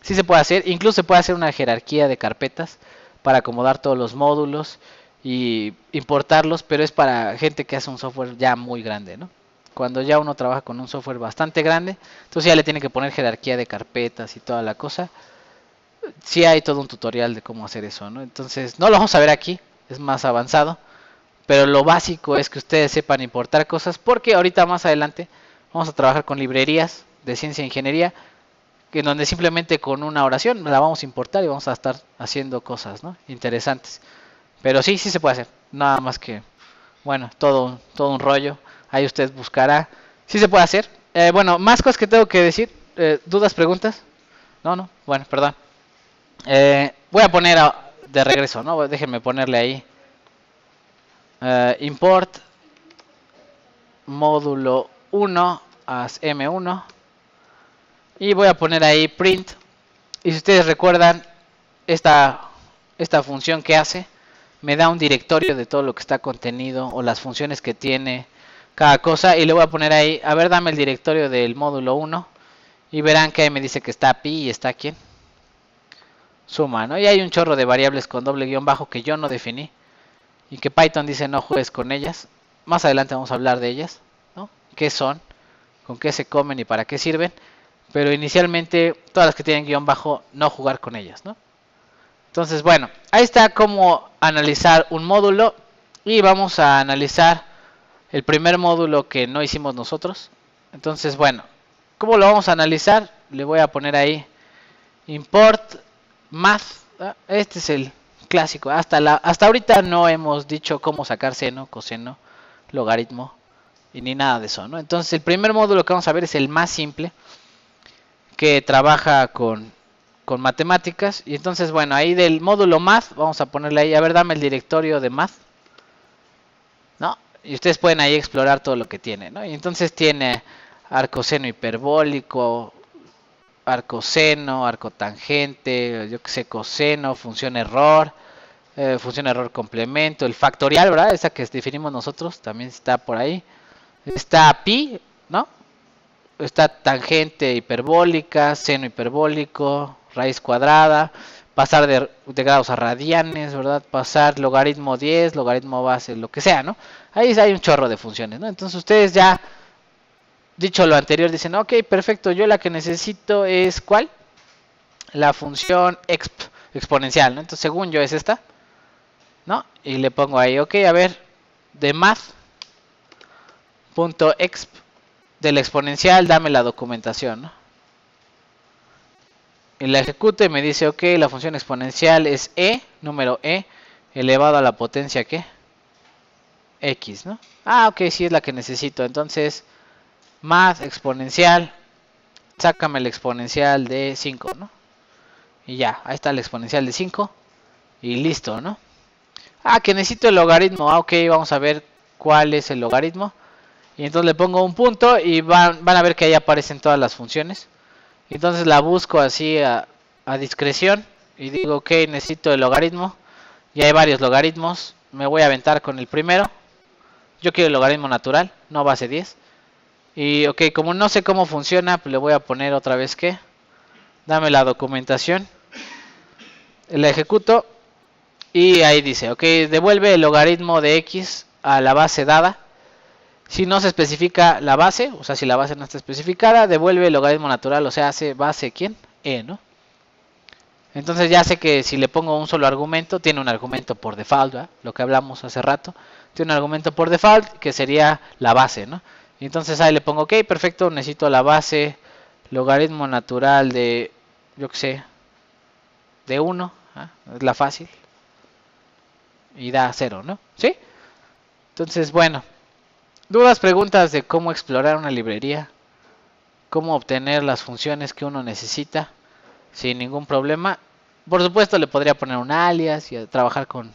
Sí se puede hacer, incluso se puede hacer una jerarquía de carpetas para acomodar todos los módulos y importarlos, pero es para gente que hace un software ya muy grande, ¿no? Cuando ya uno trabaja con un software bastante grande, entonces ya le tiene que poner jerarquía de carpetas y toda la cosa. Sí hay todo un tutorial de cómo hacer eso, ¿no? Entonces no lo vamos a ver aquí, es más avanzado, pero lo básico es que ustedes sepan importar cosas, porque ahorita más adelante vamos a trabajar con librerías de ciencia e ingeniería, en donde simplemente con una oración la vamos a importar y vamos a estar haciendo cosas, ¿no? Interesantes. Pero sí se puede hacer. Nada más que, bueno, todo un rollo. Ahí usted buscará. Sí se puede hacer. Bueno, más cosas que tengo que decir. ¿Dudas, preguntas? No, bueno, perdón. Voy a poner de regreso, ¿no? Déjenme ponerle ahí. Import módulo 1 as M1. Y voy a poner ahí print. Y si ustedes recuerdan, esta función que hace, me da un directorio de todo lo que está contenido o las funciones que tiene cada cosa. Y le voy a poner ahí, a ver, dame el directorio del módulo 1. Y verán que ahí me dice que está pi y está quién. Suma, ¿no? Y hay un chorro de variables con doble guión bajo que yo no definí. Y que Python dice no juegues con ellas. Más adelante vamos a hablar de ellas, ¿no? ¿Qué son? ¿Con qué se comen y para qué sirven? Pero inicialmente todas las que tienen guión bajo, no jugar con ellas, ¿no? Entonces, bueno, ahí está cómo analizar un módulo. Y vamos a analizar el primer módulo que no hicimos nosotros. Entonces, bueno, ¿cómo lo vamos a analizar? Le voy a poner ahí import math. Este es el clásico. Hasta ahorita no hemos dicho cómo sacar seno, coseno, logaritmo y ni nada de eso, ¿no? Entonces, el primer módulo que vamos a ver es el más simple, que trabaja con matemáticas. Y entonces, bueno, ahí del módulo math, vamos a ponerle ahí, a ver, dame el directorio de math, ¿no? Y ustedes pueden ahí explorar todo lo que tiene, ¿no? Y entonces tiene arcoseno hiperbólico, arcoseno, arcotangente, yo que sé, coseno, función error complemento, el factorial, ¿verdad? Esa que definimos nosotros, también está por ahí. Está pi, ¿no? Está tangente hiperbólica, seno hiperbólico, raíz cuadrada, pasar de grados a radianes, ¿verdad? Pasar logaritmo 10, logaritmo base, lo que sea, ¿no? Ahí hay un chorro de funciones, ¿no? Entonces ustedes ya, dicho lo anterior, dicen, ok, perfecto, yo la que necesito es, ¿cuál? La función exponencial, ¿no? Entonces según yo es esta, ¿no? Y le pongo ahí, ok, a ver, de math.exp del exponencial, dame la documentación, ¿no? Y la ejecuto y me dice, ok, la función exponencial es número elevado a la potencia, ¿qué? X, ¿no? Ah, ok, sí es la que necesito. Entonces, math exponencial, sácame el exponencial de 5, ¿no? Y ya, ahí está el exponencial de 5 y listo, ¿no? Ah, que necesito el logaritmo. Ah, ok, vamos a ver cuál es el logaritmo. Y entonces le pongo un punto y van a ver que ahí aparecen todas las funciones. Y entonces la busco así a discreción. Y digo, ok, necesito el logaritmo. Y hay varios logaritmos. Me voy a aventar con el primero. Yo quiero el logaritmo natural, no base 10. Y ok, como no sé cómo funciona, pues le voy a poner otra vez que. Dame la documentación. La ejecuto. Y ahí dice, ok, devuelve el logaritmo de x a la base dada. Si no se especifica la base, o sea, si la base no está especificada, devuelve el logaritmo natural, o sea, hace base, ¿quién? ¿no? Entonces ya sé que si le pongo un solo argumento, tiene un argumento por default, ¿verdad? Lo que hablamos hace rato, tiene un argumento por default que sería la base, ¿no? Y entonces ahí le pongo, ok, perfecto, necesito la base, logaritmo natural de, yo qué sé, de 1, es la fácil, y da 0, ¿no? ¿Sí? Entonces, bueno, dudas, preguntas de cómo explorar una librería, cómo obtener las funciones que uno necesita sin ningún problema. Por supuesto le podría poner un alias y trabajar con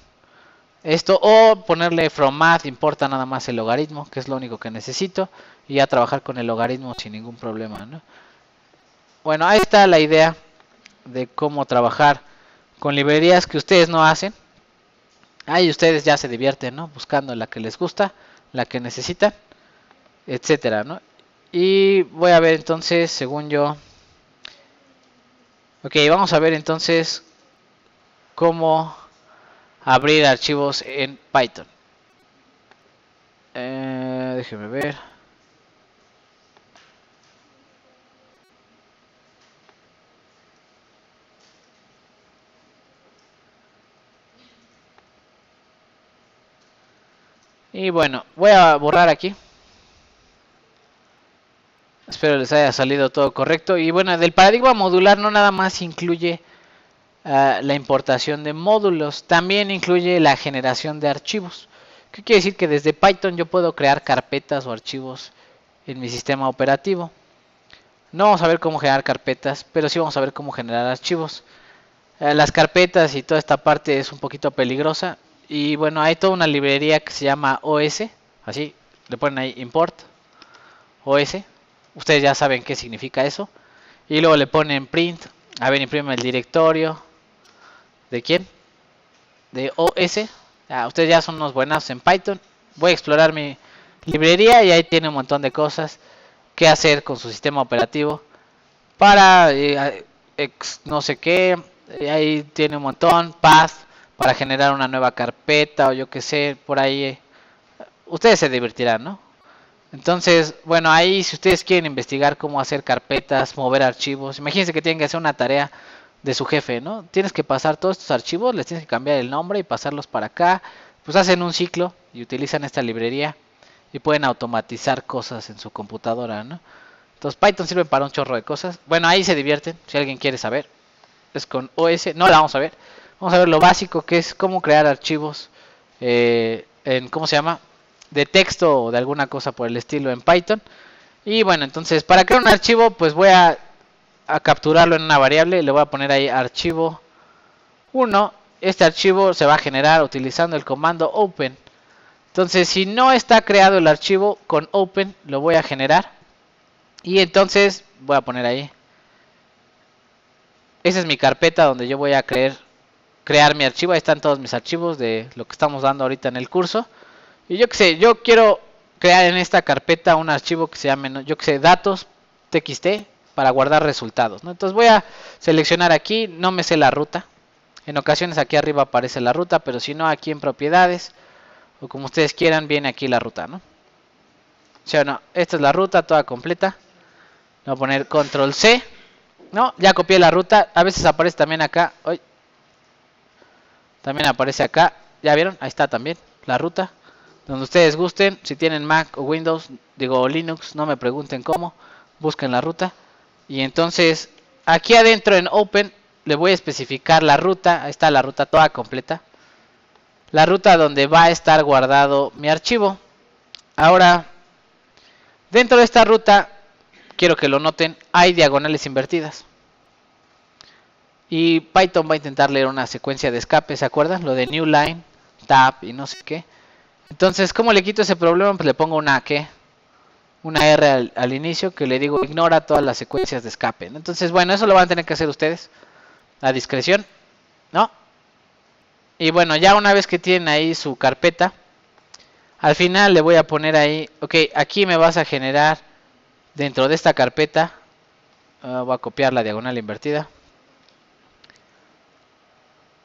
esto, o ponerle from math importa nada más el logaritmo, que es lo único que necesito, y ya trabajar con el logaritmo sin ningún problema, ¿no? Bueno, ahí está la idea de cómo trabajar con librerías que ustedes no hacen. Ahí ustedes ya se divierten, ¿no? Buscando la que les gusta, la que necesitan, etcétera, ¿no? Y voy a ver entonces, según yo. Ok, vamos a ver entonces cómo abrir archivos en Python. Déjenme ver. Y bueno, voy a borrar aquí. Espero les haya salido todo correcto. Y bueno, del paradigma modular no nada más incluye la importación de módulos, también incluye la generación de archivos. ¿Qué quiere decir? Que desde Python yo puedo crear carpetas o archivos en mi sistema operativo. No vamos a ver cómo generar carpetas, pero sí vamos a ver cómo generar archivos. Las carpetas y toda esta parte es un poquito peligrosa. Y bueno, hay toda una librería que se llama OS. Así, le ponen ahí import OS. Ustedes ya saben qué significa eso. Y luego le ponen print. A ver, imprime el directorio. ¿De quién? De OS. Ustedes ya son unos buenos en Python. Voy a explorar mi librería y ahí tiene un montón de cosas que hacer con su sistema operativo. Para no sé qué. Ahí tiene un montón. Path para generar una nueva carpeta o yo que sé. Por ahí. Ustedes se divertirán, ¿no? Entonces, bueno, ahí si ustedes quieren investigar cómo hacer carpetas, mover archivos, imagínense que tienen que hacer una tarea de su jefe, ¿no? Tienes que pasar todos estos archivos, les tienes que cambiar el nombre y pasarlos para acá. Pues hacen un ciclo y utilizan esta librería y pueden automatizar cosas en su computadora, ¿no? Entonces Python sirve para un chorro de cosas. Bueno, ahí se divierten, si alguien quiere saber. Es con OS, no la vamos a ver. Vamos a ver lo básico que es cómo crear archivos en, ¿cómo se llama? De texto o de alguna cosa por el estilo en Python. Y bueno, entonces para crear un archivo pues voy a capturarlo en una variable. Le voy a poner ahí archivo 1. Este archivo se va a generar utilizando el comando open. Entonces si no está creado el archivo con open lo voy a generar. Y entonces voy a poner ahí. Esa es mi carpeta donde yo voy a crear mi archivo. Ahí están todos mis archivos de lo que estamos dando ahorita en el curso. Y yo que sé, yo quiero crear en esta carpeta un archivo que se llame, yo que sé, datos.txt para guardar resultados, ¿no? Entonces voy a seleccionar aquí, no me sé la ruta. En ocasiones aquí arriba aparece la ruta, pero si no aquí en propiedades o como ustedes quieran viene aquí la ruta, ¿no? ¿Sí o no? Esta es la ruta toda completa. Voy a poner control C. No, ya copié la ruta. A veces aparece también acá. Uy. También aparece acá. ¿Ya vieron? Ahí está también la ruta. Donde ustedes gusten. Si tienen Mac o Windows, digo Linux, no me pregunten cómo. Busquen la ruta. Y entonces, aquí adentro en Open, le voy a especificar la ruta. Ahí está la ruta toda completa. La ruta donde va a estar guardado mi archivo. Ahora, dentro de esta ruta, quiero que lo noten, hay diagonales invertidas. Y Python va a intentar leer una secuencia de escape, ¿se acuerdan? Lo de new line, tab y no sé qué. Entonces, ¿cómo le quito ese problema? Pues le pongo una ¿qué? Una R al inicio que le digo ignora todas las secuencias de escape, ¿no? Entonces, bueno, eso lo van a tener que hacer ustedes a discreción, ¿no? Y bueno, ya una vez que tienen ahí su carpeta, al final le voy a poner ahí, ok, aquí me vas a generar dentro de esta carpeta, voy a copiar la diagonal invertida,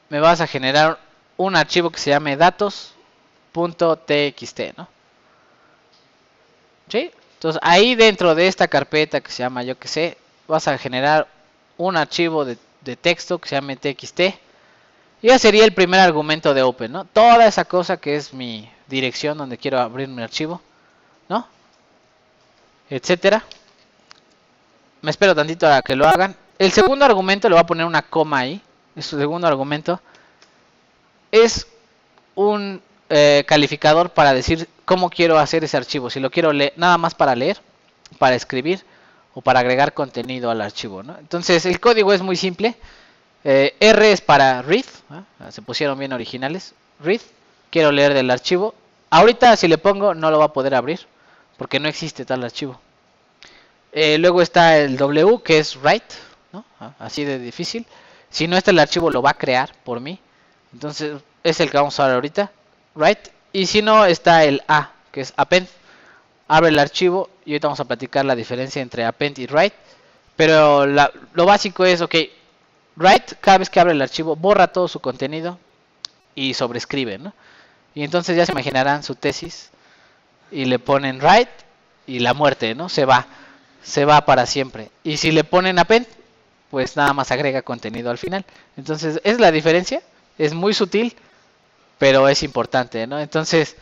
me vas a generar un archivo que se llame datos.txt, ¿no? ¿Sí? Entonces ahí dentro de esta carpeta que se llama yo que sé, vas a generar un archivo de texto que se llame txt. Y ya sería el primer argumento de open, ¿no? Toda esa cosa que es mi dirección donde quiero abrir mi archivo, ¿no? Etcétera. Me espero tantito a que lo hagan. El segundo argumento le voy a poner una coma ahí. El segundo argumento es un calificador para decir cómo quiero hacer ese archivo. Si lo quiero leer, nada más para leer, para escribir o para agregar contenido al archivo, ¿no? Entonces el código es muy simple. R es para read, ¿no? Se pusieron bien originales. Read, quiero leer del archivo. Ahorita si le pongo no lo va a poder abrir porque no existe tal archivo. Luego está el W que es write, ¿no? Así de difícil. Si no está el archivo lo va a crear por mí. Entonces es el que vamos a ver ahorita, write. Y si no está el A que es append. Abre el archivo y ahorita vamos a platicar la diferencia entre append y write. Pero lo básico es, ok, write, cada vez que abre el archivo borra todo su contenido y sobrescribe, ¿no? Y entonces ya se imaginarán su tesis y le ponen write y la muerte, ¿no? Se va para siempre. Y si le ponen append, pues nada más agrega contenido al final. Entonces es la diferencia, es muy sutil, pero es importante, ¿no? Entonces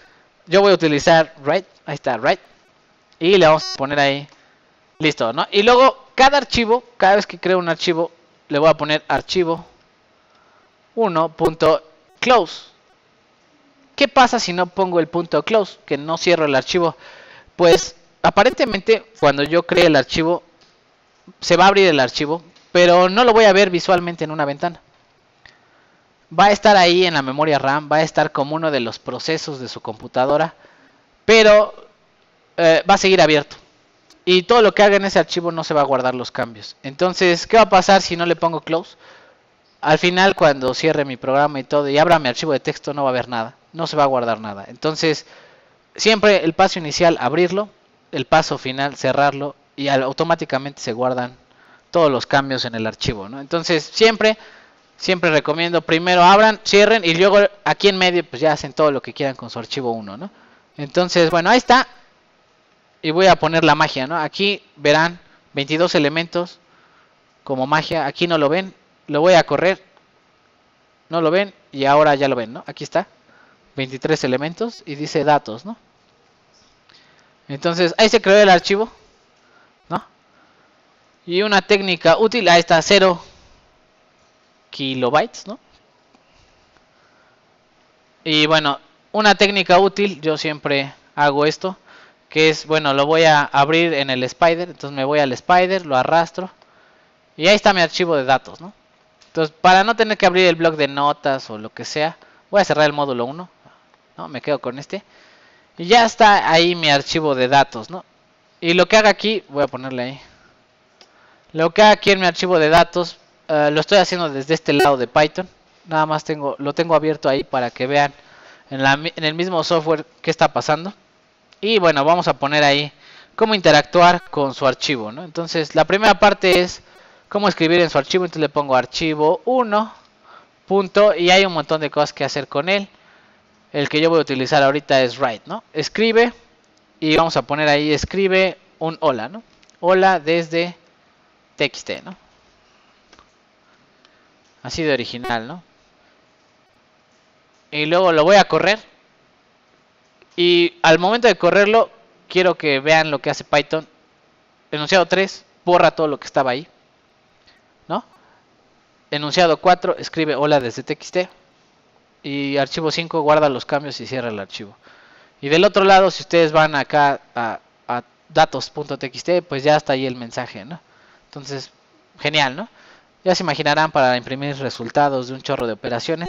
yo voy a utilizar write, ahí está write, y le vamos a poner ahí, listo, ¿no? Y luego cada archivo, cada vez que creo un archivo, le voy a poner archivo 1.close. ¿Qué pasa si no pongo el punto close? Que no cierro el archivo. Pues aparentemente cuando yo cree el archivo se va a abrir el archivo, pero no lo voy a ver visualmente en una ventana. Va a estar ahí en la memoria RAM, va a estar como uno de los procesos de su computadora, pero va a seguir abierto. Y todo lo que haga en ese archivo no se va a guardar los cambios. Entonces, ¿qué va a pasar si no le pongo close? Al final, cuando cierre mi programa y todo y abra mi archivo de texto, no va a haber nada, no se va a guardar nada. Entonces, siempre el paso inicial, abrirlo, el paso final, cerrarlo, y automáticamente se guardan todos los cambios en el archivo, ¿no? Entonces, siempre recomiendo, primero abran, cierren, y luego aquí en medio, pues ya hacen todo lo que quieran con su archivo 1, ¿no? Entonces, bueno, ahí está. Y voy a poner la magia, ¿no? Aquí verán 22 elementos como magia. Aquí no lo ven. Lo voy a correr. No lo ven. Y ahora ya lo ven, ¿no? Aquí está. 23 elementos. Y dice datos, ¿no? Entonces, ahí se creó el archivo, ¿no? Y una técnica útil. Ahí está, 0 kilobytes, ¿no? Y bueno, una técnica útil. Yo siempre hago esto. Que es, bueno, lo voy a abrir en el Spider. Entonces me voy al Spider, lo arrastro. Y ahí está mi archivo de datos, ¿no? Entonces, para no tener que abrir el bloc de notas o lo que sea, voy a cerrar el módulo 1, ¿no? Me quedo con este. Y ya está ahí mi archivo de datos, ¿no? Y lo que haga aquí, voy a ponerle ahí. Lo que haga aquí en mi archivo de datos, lo estoy haciendo desde este lado de Python. Nada más lo tengo abierto ahí para que vean en el mismo software qué está pasando. Y bueno, vamos a poner ahí cómo interactuar con su archivo, ¿no? Entonces, la primera parte es cómo escribir en su archivo. Entonces le pongo archivo 1, punto, y hay un montón de cosas que hacer con él. El que yo voy a utilizar ahorita es write, ¿no? Escribe, y vamos a poner ahí, escribe un hola, ¿no? Hola desde txt, ¿no? Así de original, ¿no? Y luego lo voy a correr. Y al momento de correrlo, quiero que vean lo que hace Python. Enunciado 3, borra todo lo que estaba ahí, ¿no? Enunciado 4, escribe hola desde txt. Y archivo 5, guarda los cambios y cierra el archivo. Y del otro lado, si ustedes van acá a datos.txt, pues ya está ahí el mensaje, ¿no? Entonces, genial, ¿no? Ya se imaginarán, para imprimir resultados de un chorro de operaciones,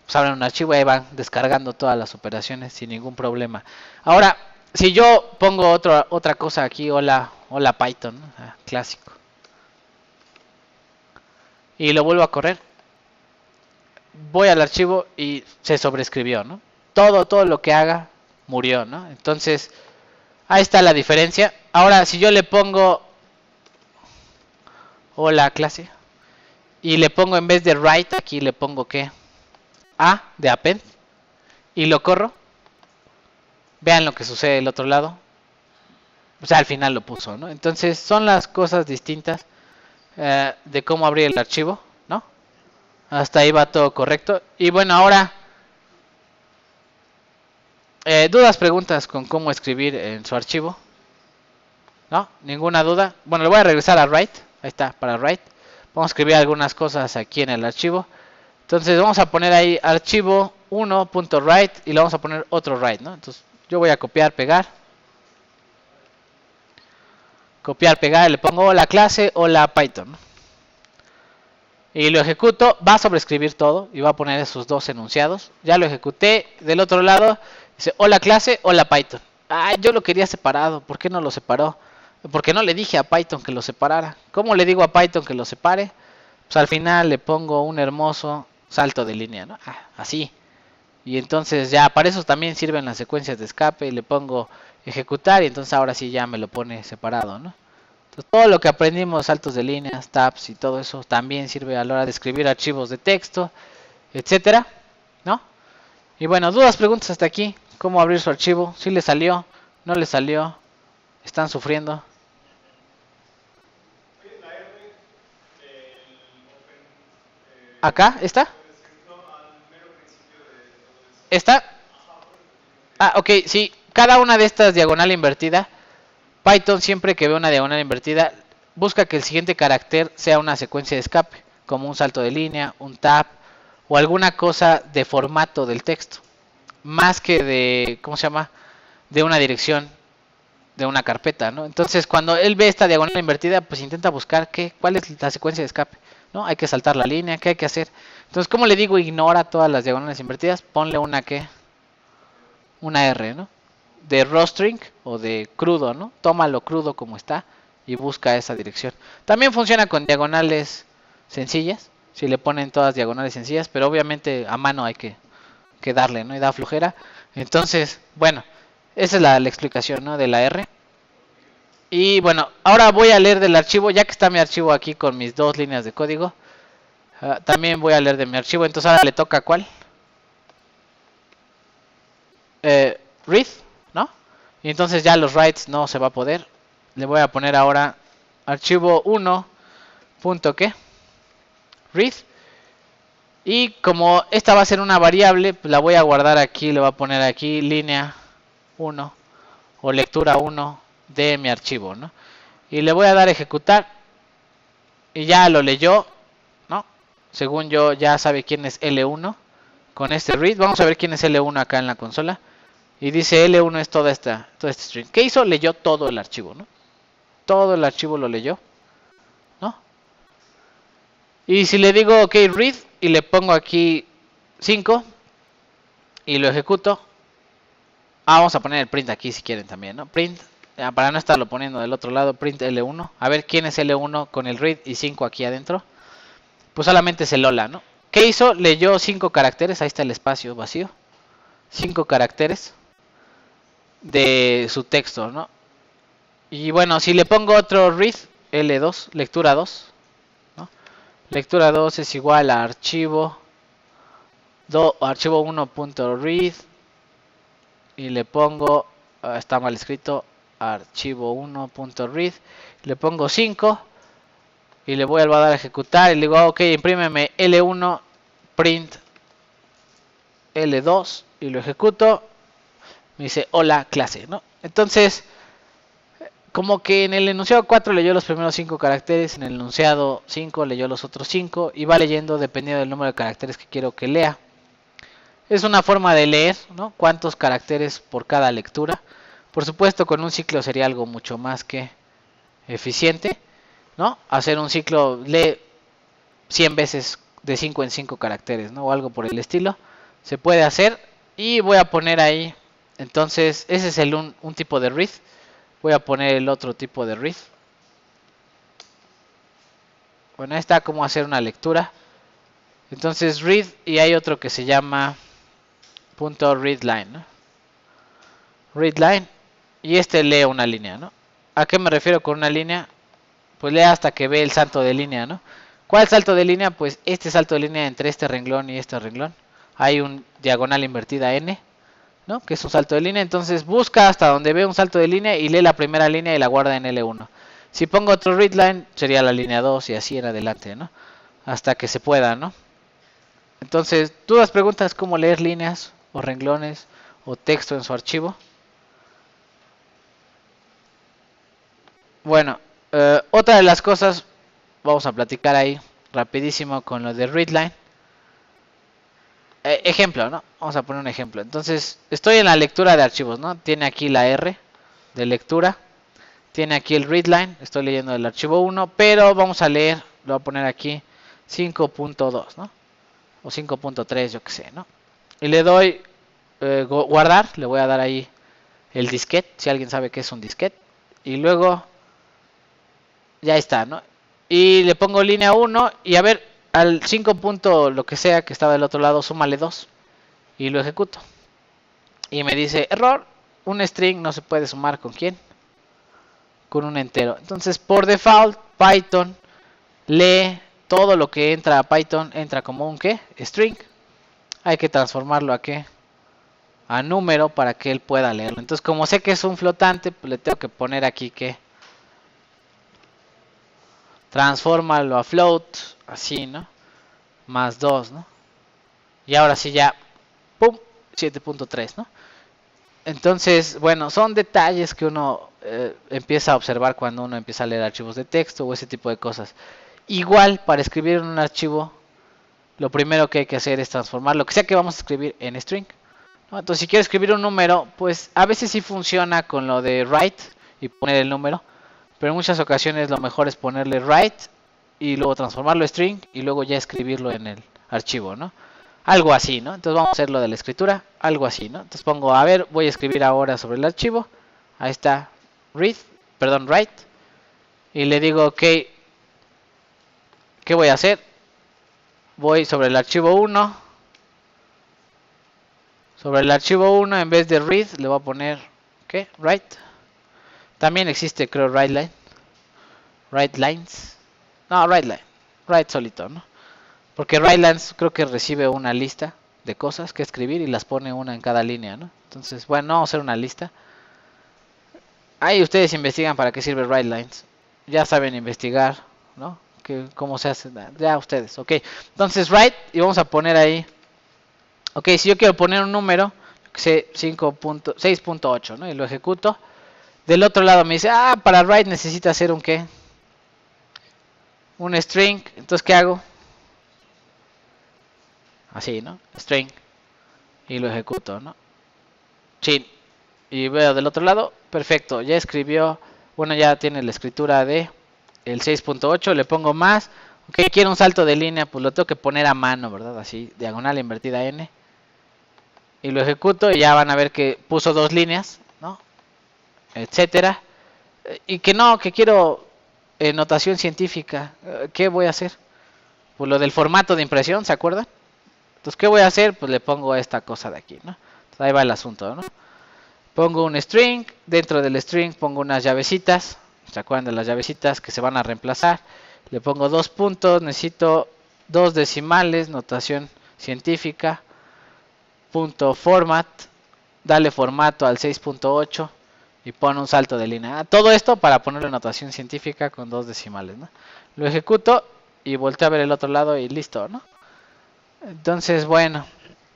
pues abren un archivo y ahí van descargando todas las operaciones sin ningún problema. Ahora, si yo pongo otra cosa aquí, hola Python, ¿no? Clásico, y lo vuelvo a correr, voy al archivo y se sobreescribió, ¿no? Todo lo que haga murió, ¿no? Entonces, ahí está la diferencia. Ahora, si yo le pongo hola clase y le pongo, en vez de write, aquí le pongo ¿qué? A de append, y lo corro, vean lo que sucede del otro lado. O sea, al final lo puso, ¿no? Entonces, son las cosas distintas de cómo abrir el archivo, ¿no? Hasta ahí va todo correcto. Y bueno, ahora, dudas, preguntas con cómo escribir en su archivo, ¿no? Ninguna duda. Bueno, le voy a regresar a write. Ahí está, para write. Vamos a escribir algunas cosas aquí en el archivo. Entonces vamos a poner ahí archivo 1.write y le vamos a poner otro write, ¿no? Entonces yo voy a copiar, pegar. Copiar, pegar, le pongo hola clase, hola Python, ¿no? Y lo ejecuto, va a sobreescribir todo y va a poner esos dos enunciados. Ya lo ejecuté. Del otro lado dice hola clase, hola Python. Ah, yo lo quería separado, ¿por qué no lo separó? Porque no le dije a Python que lo separara. ¿Cómo le digo a Python que lo separe? Pues al final le pongo un hermoso salto de línea, ¿no? Así. Y entonces ya, para eso también sirven las secuencias de escape. Y le pongo ejecutar y entonces ahora sí ya me lo pone separado, ¿no? Entonces, todo lo que aprendimos, saltos de líneas, tabs y todo eso, también sirve a la hora de escribir archivos de texto, etcétera, ¿no? Y bueno, dudas, preguntas hasta aquí. ¿Cómo abrir su archivo? ¿Sí le salió? ¿No le salió? ¿Están sufriendo? ¿Acá? ¿Está? ¿Está? Ah, ok, sí. Cada una de estas diagonal invertida, Python, siempre que ve una diagonal invertida, busca que el siguiente carácter sea una secuencia de escape, como un salto de línea, un tab o alguna cosa de formato del texto, más que de, ¿cómo se llama?, de una dirección de una carpeta, ¿no? Entonces, cuando él ve esta diagonal invertida, pues intenta buscar cuál es la secuencia de escape, ¿no? Hay que saltar la línea, ¿qué hay que hacer? Entonces, ¿cómo le digo? Ignora todas las diagonales invertidas, ponle una R, ¿no? De raw string o de crudo, ¿no? Tómalo crudo como está y busca esa dirección. También funciona con diagonales sencillas, si le ponen todas diagonales sencillas, pero obviamente a mano hay que darle, ¿no? Y da flojera. Entonces, bueno, esa es la explicación, ¿no? De la R. Y bueno, ahora voy a leer del archivo, ya que está mi archivo aquí con mis dos líneas de código. También voy a leer de mi archivo, entonces ahora le toca ¿cuál? Read, ¿no? Y entonces ya los writes no se va a poder. Le voy a poner ahora archivo 1. ¿Qué? Read. Y como esta va a ser una variable, pues la voy a guardar aquí, le voy a poner aquí línea 1 o lectura 1 de mi archivo, ¿no? Y le voy a dar ejecutar y ya lo leyó, ¿no? Según yo ya sabe quién es L1 con este read. Vamos a ver quién es L1 acá en la consola. Y dice L1 es todo este string. ¿Qué hizo? Leyó todo el archivo, ¿no? Todo el archivo lo leyó, ¿no? Y si le digo ok read y le pongo aquí 5 y lo ejecuto. Vamos a poner el print aquí si quieren también, ¿no? Print, para no estarlo poniendo del otro lado, print L1. A ver quién es L1 con el read y 5 aquí adentro. Pues solamente es el hola, ¿no? ¿Qué hizo? Leyó 5 caracteres, ahí está el espacio vacío. 5 caracteres de su texto, ¿no? Y bueno, si le pongo otro read, L2, lectura 2, ¿no? Lectura 2 es igual a archivo 1.read y le pongo, está mal escrito, archivo 1.read, le pongo 5 y le voy a dar a ejecutar y le digo, ok, imprímeme L1 print L2 y lo ejecuto, me dice hola clase, ¿no? Entonces, como que en el enunciado 4 leyó los primeros 5 caracteres, en el enunciado 5 leyó los otros 5 y va leyendo dependiendo del número de caracteres que quiero que lea. Es una forma de leer, ¿no? Cuántos caracteres por cada lectura. Por supuesto, con un ciclo sería algo mucho más que eficiente, ¿no? Hacer un ciclo lee 100 veces de 5 en 5 caracteres, ¿no? O algo por el estilo. Se puede hacer y voy a poner ahí, entonces, ese es un tipo de read. Voy a poner el otro tipo de read. Bueno, ahí está cómo hacer una lectura. Entonces, read y hay otro que se llama .readline, ¿no? Readline y este lee una línea, ¿no? ¿A qué me refiero con una línea? Pues lee hasta que ve el salto de línea, ¿no? ¿Cuál salto de línea? Pues este salto de línea entre este renglón y este renglón. Hay un diagonal invertida n, ¿no? Que es un salto de línea. Entonces busca hasta donde ve un salto de línea y lee la primera línea y la guarda en L1. Si pongo otro readline sería la línea 2 y así en adelante, ¿no? Hasta que se pueda, ¿no? Entonces, ¿dudas, preguntas cómo leer líneas o renglones o texto en su archivo? Bueno, otra de las cosas, vamos a platicar ahí rapidísimo con lo de readline. Ejemplo, ¿no? Vamos a poner un ejemplo. Entonces, estoy en la lectura de archivos, ¿no? Tiene aquí la R de lectura. Tiene aquí el readline. Estoy leyendo el archivo 1, pero vamos a leer, lo voy a poner aquí 5.2, ¿no? O 5.3, yo que sé, ¿no? Y le doy guardar, le voy a dar ahí el disquete, si alguien sabe qué es un disquete. Y luego, ya está, ¿no? Y le pongo línea 1 y a ver, al 5 punto lo que sea que estaba del otro lado, súmale 2 y lo ejecuto. Y me dice, error, un string no se puede sumar con quién, con un entero. Entonces, por default, Python lee todo lo que entra a Python, entra como un ¿qué? String. Hay que transformarlo a ¿qué? A número para que él pueda leerlo. Entonces, como sé que es un flotante, pues le tengo que poner aquí que transfórmalo a float, así, ¿no? Más 2, ¿no? Y ahora sí ya, ¡pum! 7.3, ¿no? Entonces, bueno, son detalles que uno empieza a observar cuando uno empieza a leer archivos de texto o ese tipo de cosas. Igual, para escribir en un archivo, lo primero que hay que hacer es transformar lo que sea que vamos a escribir en string, ¿no? Entonces, si quiero escribir un número, pues a veces sí funciona con lo de write y poner el número. Pero en muchas ocasiones lo mejor es ponerle write y luego transformarlo a string y luego ya escribirlo en el archivo, ¿no? Algo así, ¿no? Entonces vamos a hacer lo de la escritura, algo así, ¿no? Entonces pongo, a ver, voy a escribir ahora sobre el archivo. Ahí está, write. Y le digo, ok, ¿qué voy a hacer? Voy sobre el archivo 1. Sobre el archivo 1, en vez de read, le voy a poner, ¿qué? Write. También existe, creo, write lines. No, write solito, ¿no? Porque write-lines creo que recibe una lista de cosas que escribir y las pone una en cada línea, ¿no? Entonces, bueno, vamos a hacer una lista. Ahí ustedes investigan para qué sirve write-lines. Ya saben investigar, ¿no? Cómo se hace. Ya ustedes, ok. Entonces, write y vamos a poner ahí. Ok, si yo quiero poner un número, que sé 6.8, ¿no? Y lo ejecuto. Del otro lado me dice, para write necesita hacer un ¿qué? Un string. Entonces, ¿qué hago? Así, ¿no? String. Y lo ejecuto, ¿no? Chin. Y veo del otro lado, perfecto, ya escribió, bueno, ya tiene la escritura de el 6.8, le pongo más, ok, quiero un salto de línea, pues lo tengo que poner a mano, ¿verdad? Así, diagonal invertida N. Y lo ejecuto y ya van a ver que puso 2 líneas, ¿no? Etcétera. Y que no, que quiero notación científica, ¿qué voy a hacer? Pues lo del formato de impresión, ¿se acuerdan? Entonces, ¿qué voy a hacer? Pues le pongo esta cosa de aquí, ¿no? Entonces, ahí va el asunto, ¿no? Pongo un string, dentro del string pongo unas llavecitas, ¿se acuerdan de las llavecitas que se van a reemplazar? Le pongo 2 puntos, necesito 2 decimales, notación científica, punto format, dale formato al 6.8 y pone un salto de línea. Todo esto para ponerle notación científica con 2 decimales, ¿no? Lo ejecuto y volteo a ver el otro lado y listo, ¿no? Entonces, bueno,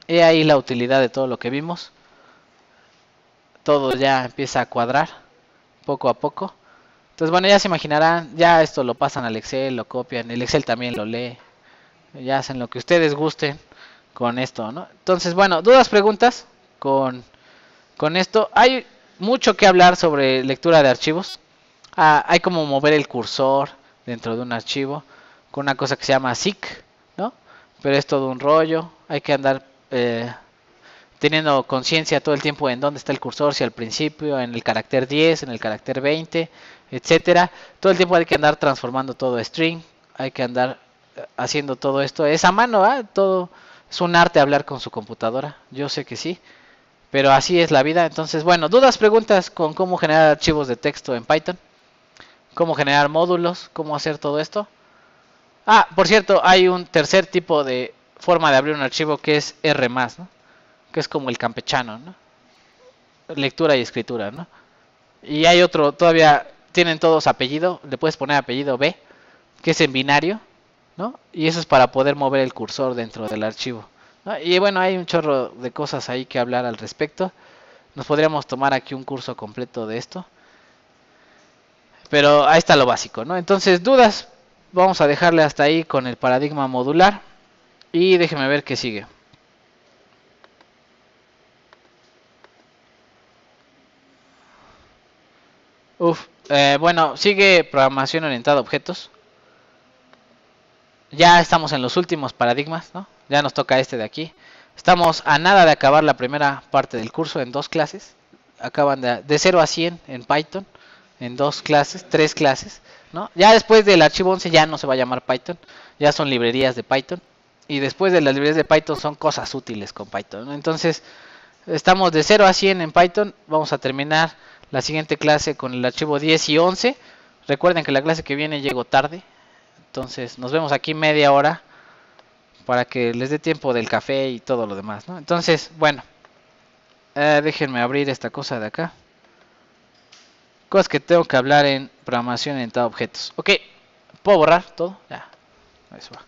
he ahí la utilidad de todo lo que vimos. Todo ya empieza a cuadrar poco a poco. Entonces, bueno, ya se imaginarán, ya esto lo pasan al Excel, lo copian, el Excel también lo lee, ya hacen lo que ustedes gusten con esto, ¿no? Entonces, bueno, dudas, preguntas con esto. Hay mucho que hablar sobre lectura de archivos. Hay como mover el cursor dentro de un archivo con una cosa que se llama seek, ¿no? Pero es todo un rollo, hay que andar teniendo conciencia todo el tiempo en dónde está el cursor, si al principio, en el carácter 10, en el carácter 20, etcétera. Todo el tiempo hay que andar transformando todo a string, hay que andar haciendo todo esto. Es a mano, todo es un arte hablar con su computadora, yo sé que sí, pero así es la vida. Entonces, bueno, dudas, preguntas con cómo generar archivos de texto en Python, cómo generar módulos, cómo hacer todo esto. Por cierto, hay un tercer tipo de forma de abrir un archivo que es R+, ¿no? Que es como el campechano, ¿no? Lectura y escritura, ¿no? Y hay otro, todavía tienen todos apellido, le puedes poner apellido B, que es en binario, ¿no? Y eso es para poder mover el cursor dentro del archivo, ¿no? Y bueno, hay un chorro de cosas ahí que hablar al respecto. Nos podríamos tomar aquí un curso completo de esto. Pero ahí está lo básico, ¿no? Entonces, dudas, vamos a dejarle hasta ahí con el paradigma modular. Y déjeme ver qué sigue. Bueno, sigue programación orientada a objetos. Ya estamos en los últimos paradigmas, ¿no? Ya nos toca este de aquí. Estamos a nada de acabar la primera parte del curso en 2 clases. Acaban de 0 a 100 en Python, en 2 clases, 3 clases, ¿no? Ya después del archivo 11 ya no se va a llamar Python, ya son librerías de Python. Y después de las librerías de Python son cosas útiles con Python, ¿no? Entonces, estamos de 0 a 100 en Python. Vamos a terminar la siguiente clase con el archivo 10 y 11. Recuerden que la clase que viene llego tarde. Entonces nos vemos aquí media hora para que les dé tiempo del café y todo lo demás, ¿no? Entonces, bueno, déjenme abrir esta cosa de acá. Cosas que tengo que hablar en programación orientada a objetos. Ok, ¿puedo borrar todo? Ya, eso va.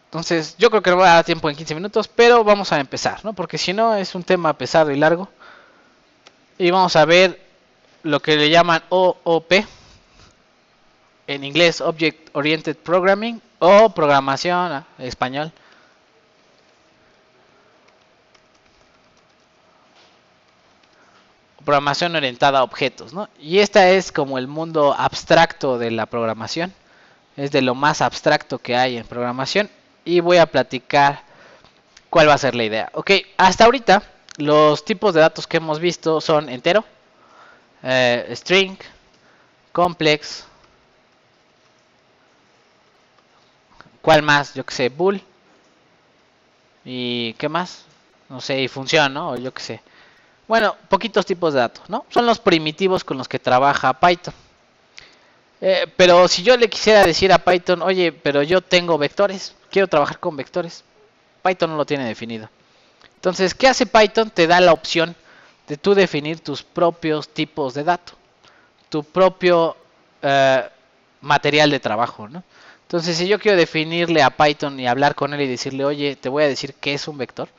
Entonces, yo creo que no va a dar tiempo en 15 minutos, pero vamos a empezar, ¿no? Porque si no, es un tema pesado y largo. Y vamos a ver lo que le llaman OOP, en inglés Object Oriented Programming, o programación en español. programación orientada a objetos, ¿no? Y esta es como el mundo abstracto de la programación. Es de lo más abstracto que hay en programación. Y voy a platicar cuál va a ser la idea. Ok, hasta ahorita los tipos de datos que hemos visto son entero, string, complex, ¿cuál más? Yo que sé, bool. ¿Y qué más? No sé, y función, ¿no? O yo que sé. Bueno, poquitos tipos de datos, ¿no? Son los primitivos con los que trabaja Python. Pero si yo le quisiera decir a Python, oye, pero yo tengo vectores, quiero trabajar con vectores, Python no lo tiene definido. Entonces, ¿qué hace Python? Te da la opción de tú definir tus propios tipos de datos, tu propio material de trabajo, ¿no? Entonces, si yo quiero definirle a Python y hablar con él y decirle, oye, te voy a decir qué es un vector,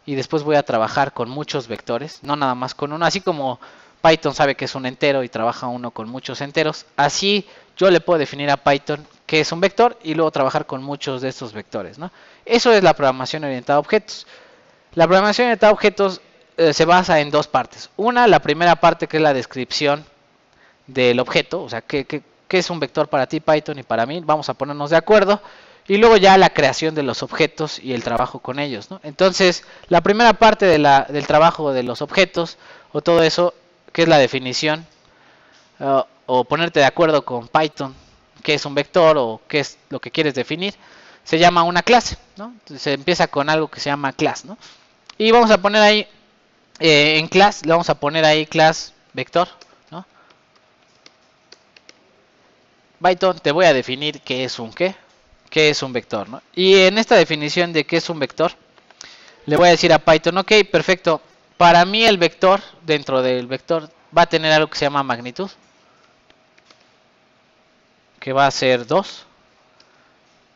y después voy a trabajar con muchos vectores, no nada más con uno, así como Python sabe que es un entero y trabaja uno con muchos enteros, así yo le puedo definir a Python qué es un vector y luego trabajar con muchos de estos vectores, ¿no? Eso es la programación orientada a objetos. La programación orientada a objetos se basa en dos partes. Una, la primera parte, que es la descripción del objeto, o sea, qué es un vector para ti, Python, y para mí, vamos a ponernos de acuerdo. Y luego ya la creación de los objetos y el trabajo con ellos, ¿no? Entonces, la primera parte del trabajo de los objetos, o todo eso, que es la definición, o ponerte de acuerdo con Python, qué es un vector o qué es lo que quieres definir, se llama una clase, ¿no? Entonces, se empieza con algo que se llama class, ¿no? Y vamos a poner ahí, en class, le vamos a poner ahí class vector, ¿no? Python, te voy a definir qué es un qué es un vector, ¿no? Y en esta definición de qué es un vector, le voy a decir a Python, ok, perfecto, para mí el vector, dentro del vector, va a tener algo que se llama magnitud, que va a ser 2,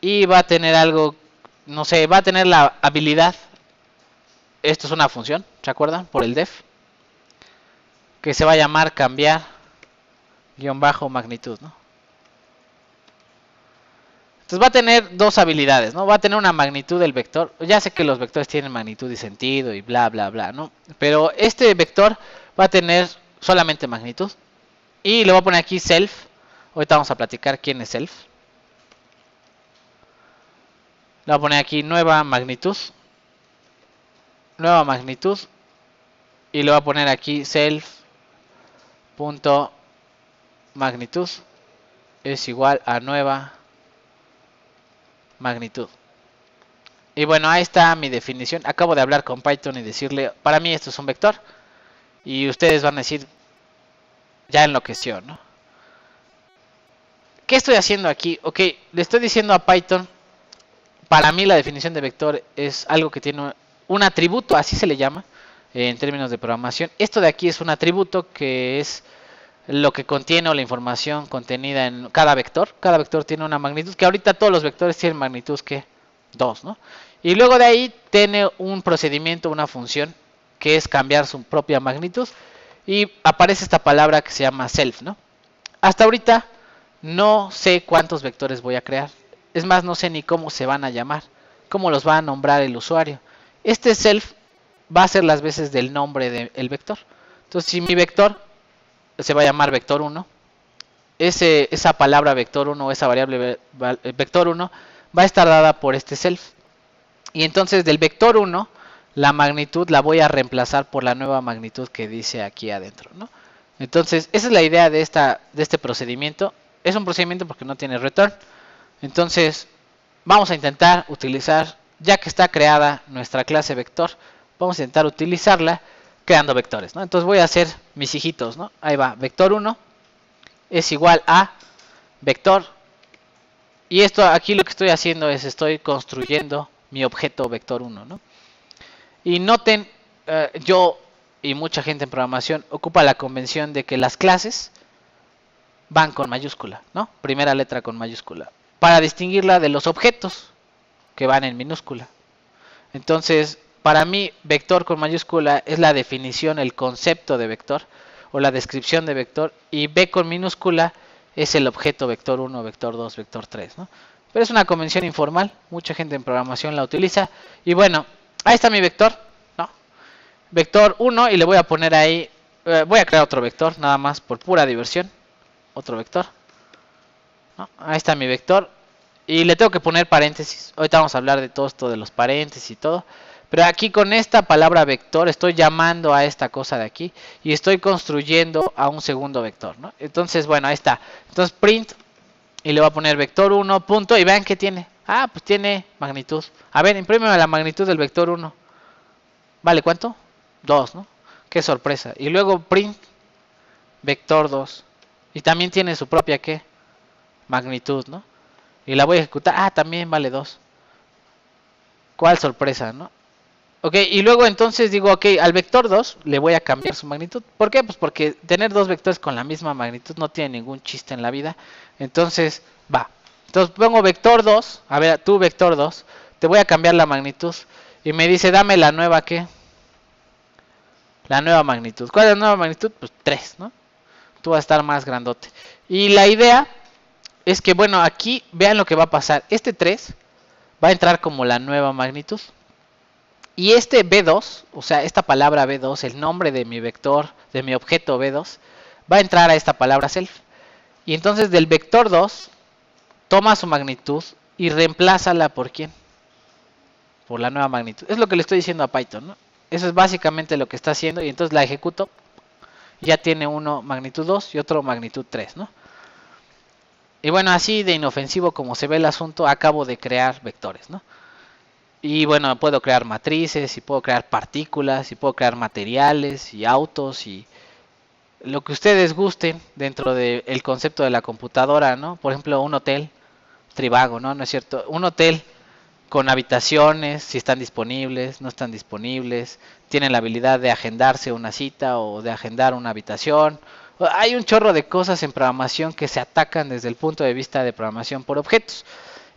y va a tener algo, no sé, va a tener la habilidad, esto es una función, ¿se acuerdan? Por el def, que se va a llamar cambiar guión bajo magnitud, ¿no? Entonces va a tener dos habilidades, ¿no? Va a tener una magnitud del vector. Ya sé que los vectores tienen magnitud y sentido y bla, bla, bla, ¿no? Pero este vector va a tener solamente magnitud. Y le voy a poner aquí self. Ahorita vamos a platicar quién es self. Le voy a poner aquí nueva magnitud. Nueva magnitud. Y le voy a poner aquí self.magnitud es igual a nueva magnitud. Y bueno, ahí está mi definición. Acabo de hablar con Python y decirle, para mí esto es un vector. Y ustedes van a decir, ya enloqueció, ¿no? ¿Qué estoy haciendo aquí? Ok, le estoy diciendo a Python, para mí la definición de vector es algo que tiene un atributo, así se le llama en términos de programación. Esto de aquí es un atributo que es lo que contiene o la información contenida en cada vector. Cada vector tiene una magnitud, que ahorita todos los vectores tienen magnitud que 2, ¿no? Y luego de ahí tiene un procedimiento, una función, que es cambiar su propia magnitud. Y aparece esta palabra que se llama self, ¿no? Hasta ahorita no sé cuántos vectores voy a crear. Es más, no sé ni cómo se van a llamar, cómo los va a nombrar el usuario. Este self va a ser las veces del nombre del vector. Entonces, si mi vector se va a llamar vector 1, esa palabra vector 1, esa variable vector 1, va a estar dada por este self. Y entonces del vector 1, la magnitud la voy a reemplazar por la nueva magnitud que dice aquí adentro, ¿no? Entonces, esa es la idea de este procedimiento. Es un procedimiento porque no tiene return. Entonces, vamos a intentar utilizar, ya que está creada nuestra clase vector, vamos a intentar utilizarla creando vectores, ¿no? Entonces voy a hacer mis hijitos, ¿no? Ahí va, vector 1 es igual a vector. Y esto aquí lo que estoy haciendo es estoy construyendo mi objeto vector 1, ¿no? Y noten, yo y mucha gente en programación ocupa la convención de que las clases van con mayúscula, ¿no? Primera letra con mayúscula, para distinguirla de los objetos que van en minúscula. Entonces, para mí, vector con mayúscula es la definición, el concepto de vector o la descripción de vector, y B con minúscula es el objeto vector 1, vector 2, vector 3, ¿no? Pero es una convención informal, mucha gente en programación la utiliza. Y bueno, ahí está mi vector, ¿no? Vector 1, y le voy a poner ahí Voy a crear otro vector, nada más por pura diversión. Otro vector, ¿no? Ahí está mi vector. Y le tengo que poner paréntesis. Ahorita vamos a hablar de todo esto de los paréntesis y todo. Pero aquí con esta palabra vector estoy llamando a esta cosa de aquí. Y estoy construyendo a un segundo vector, ¿no? Entonces, bueno, ahí está. Entonces print. Y le voy a poner vector 1, punto. Y vean que tiene. Ah, pues tiene magnitud. A ver, imprímeme la magnitud del vector 1. ¿Vale cuánto? 2, ¿no? Qué sorpresa. Y luego print vector 2. Y también tiene su propia, ¿qué? Magnitud, ¿no? Y la voy a ejecutar. Ah, también vale 2. ¿Cuál sorpresa, no? Ok, y luego entonces digo, ok, al vector 2 le voy a cambiar su magnitud. ¿Por qué? Pues porque tener dos vectores con la misma magnitud no tiene ningún chiste en la vida. Entonces, va. Entonces pongo vector 2. A ver, tú vector 2. Te voy a cambiar la magnitud. Y me dice, dame la nueva, ¿qué? La nueva magnitud. ¿Cuál es la nueva magnitud? Pues 3, ¿no? Tú vas a estar más grandote. Y la idea es que, bueno, aquí vean lo que va a pasar. Este 3 va a entrar como la nueva magnitud. Y este B2, o sea, esta palabra B2, el nombre de mi vector, de mi objeto B2, va a entrar a esta palabra self. Y entonces del vector 2, toma su magnitud y reemplázala por ¿quién? Por la nueva magnitud. Es lo que le estoy diciendo a Python, ¿no? Eso es básicamente lo que está haciendo. Y entonces la ejecuto. Ya tiene uno magnitud 2 y otro magnitud 3, ¿no? Y bueno, así de inofensivo como se ve el asunto, acabo de crear vectores, ¿no? Y bueno, puedo crear matrices, y puedo crear partículas, y puedo crear materiales, y autos, y lo que ustedes gusten dentro del concepto de la computadora, ¿no? Por ejemplo, un hotel, Trivago, ¿no? ¿No es cierto? Un hotel con habitaciones, si están disponibles, no están disponibles, tienen la habilidad de agendarse una cita o de agendar una habitación. Hay un chorro de cosas en programación que se atacan desde el punto de vista de programación por objetos.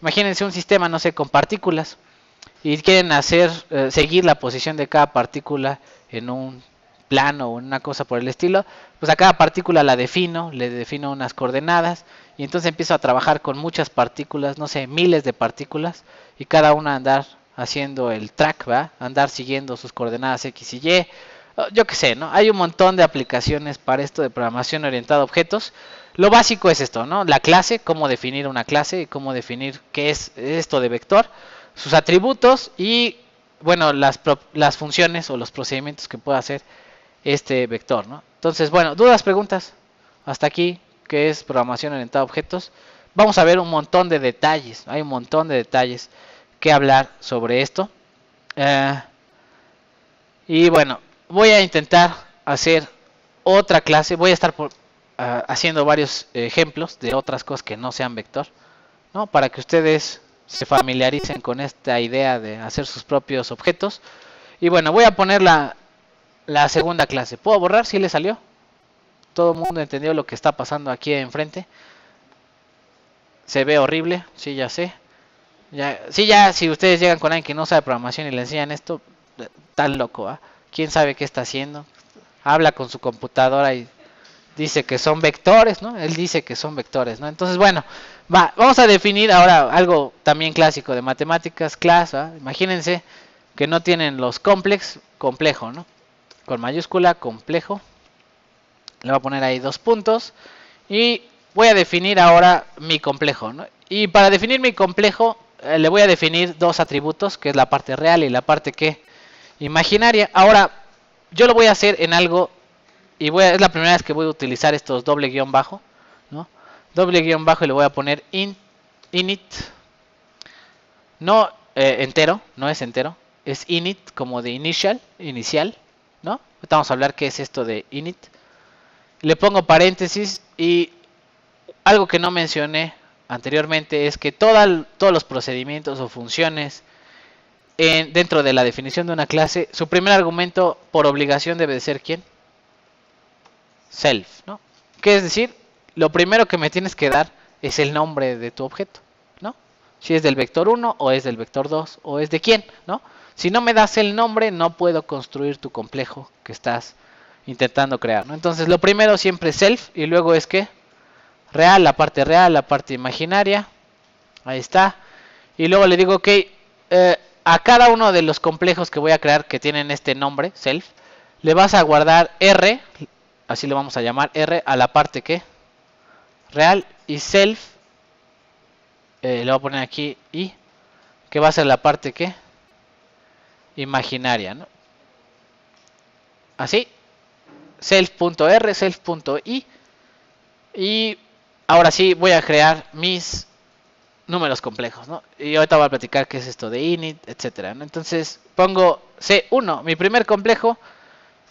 Imagínense un sistema, no sé, con partículas y quieren hacer seguir la posición de cada partícula en un plano o en una cosa por el estilo, pues a cada partícula la defino, le defino unas coordenadas y entonces empiezo a trabajar con muchas partículas, no sé, miles de partículas y cada una andar haciendo el track, ¿va? Andar siguiendo sus coordenadas X y Y, yo qué sé, ¿no? Hay un montón de aplicaciones para esto de programación orientada a objetos. Lo básico es esto, ¿no? La clase, cómo definir una clase y cómo definir qué es esto de vector, sus atributos y, bueno, las funciones o los procedimientos que puede hacer este vector, ¿no? Entonces, bueno, dudas, preguntas, hasta aquí, que es programación orientada a objetos. Vamos a ver un montón de detalles, hay un montón de detalles que hablar sobre esto. Y bueno, voy a intentar hacer otra clase, voy a estar haciendo varios ejemplos de otras cosas que no sean vector, ¿no? Para que ustedes se familiaricen con esta idea de hacer sus propios objetos. Y bueno, voy a poner la segunda clase. ¿Puedo borrar? ¿Sí le salió? ¿Todo el mundo entendió lo que está pasando aquí enfrente? Se ve horrible, sí, ya sé. Ya, si ustedes llegan con alguien que no sabe programación y le enseñan esto, tan loco, ¿ah? ¿Quién sabe qué está haciendo? Habla con su computadora y dice que son vectores, ¿no? Él dice que son vectores, ¿no? Entonces, bueno, vamos a definir ahora algo también clásico de matemáticas, class, ¿va? Imagínense que no tienen los complejo, ¿no? Con mayúscula, complejo. Le voy a poner ahí 2 puntos y voy a definir ahora mi complejo, ¿no? Y para definir mi complejo le voy a definir 2 atributos, que es la parte real y la parte que imaginaria. Ahora, yo lo voy a hacer en algo y es la primera vez que voy a utilizar estos doble guión bajo, ¿no? Doble guión bajo y le voy a poner init, no entero, no es entero, es init como de inicial, ¿no? Ahorita vamos a hablar qué es esto de init. Le pongo paréntesis y algo que no mencioné anteriormente es que todos los procedimientos o funciones dentro de la definición de una clase, su primer argumento por obligación debe de ser ¿quién? Self, ¿no? ¿Qué es decir? Lo primero que me tienes que dar es el nombre de tu objeto, ¿no? Si es del vector 1 o es del vector 2 o es de quién, ¿no? Si no me das el nombre, no puedo construir tu complejo que estás intentando crear, ¿no? Entonces, lo primero siempre es self y luego es que real, la parte imaginaria, ahí está. Y luego le digo, ok, a cada uno de los complejos que voy a crear que tienen este nombre, self, le vas a guardar R, así le vamos a llamar R a la parte que real, y self, le voy a poner aquí I, que va a ser la parte que imaginaria, ¿no? Así, self.r, self.i, y ahora sí voy a crear mis números complejos, ¿no? Y ahorita voy a platicar qué es esto de init, etcétera, ¿no? Entonces pongo C1, mi primer complejo,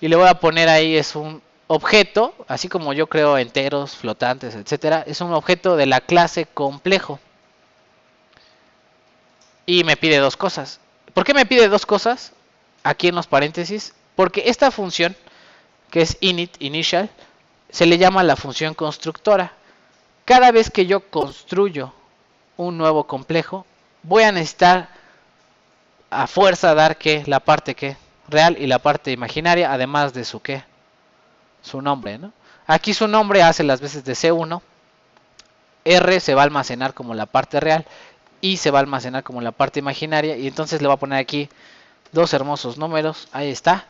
y le voy a poner ahí es un objeto, así como yo creo enteros, flotantes, etcétera, es un objeto de la clase complejo. Y me pide dos cosas. ¿Por qué me pide dos cosas? Aquí en los paréntesis, porque esta función, que es initial, se le llama la función constructora. Cada vez que yo construyo un nuevo complejo, voy a necesitar a fuerza dar que la parte que real y la parte imaginaria, además de su que su nombre, ¿no? Aquí su nombre hace las veces de C1, R se va a almacenar como la parte real, I se va a almacenar como la parte imaginaria, y entonces le voy a poner aquí dos hermosos números, ahí está.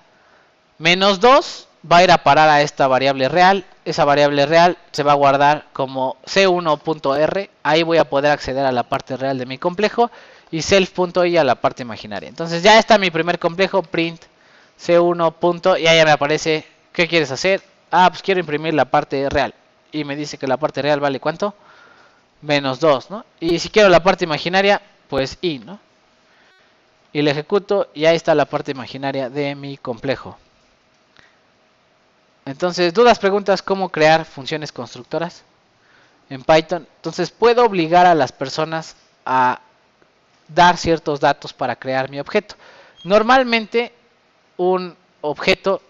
Menos 2 va a ir a parar a esta variable real, esa variable real se va a guardar como C1.R, ahí voy a poder acceder a la parte real de mi complejo, y self.i a la parte imaginaria. Entonces ya está mi primer complejo, print C1. Y ahí ya me aparece, ¿qué quieres hacer? Ah, pues quiero imprimir la parte real, y me dice que la parte real vale ¿cuánto? Menos 2, ¿no? Y si quiero la parte imaginaria, pues i, ¿no? Y le ejecuto y ahí está la parte imaginaria de mi complejo. Entonces, dudas, preguntas, ¿cómo crear funciones constructoras en Python? Entonces, puedo obligar a las personas a dar ciertos datos para crear mi objeto. Normalmente, un objeto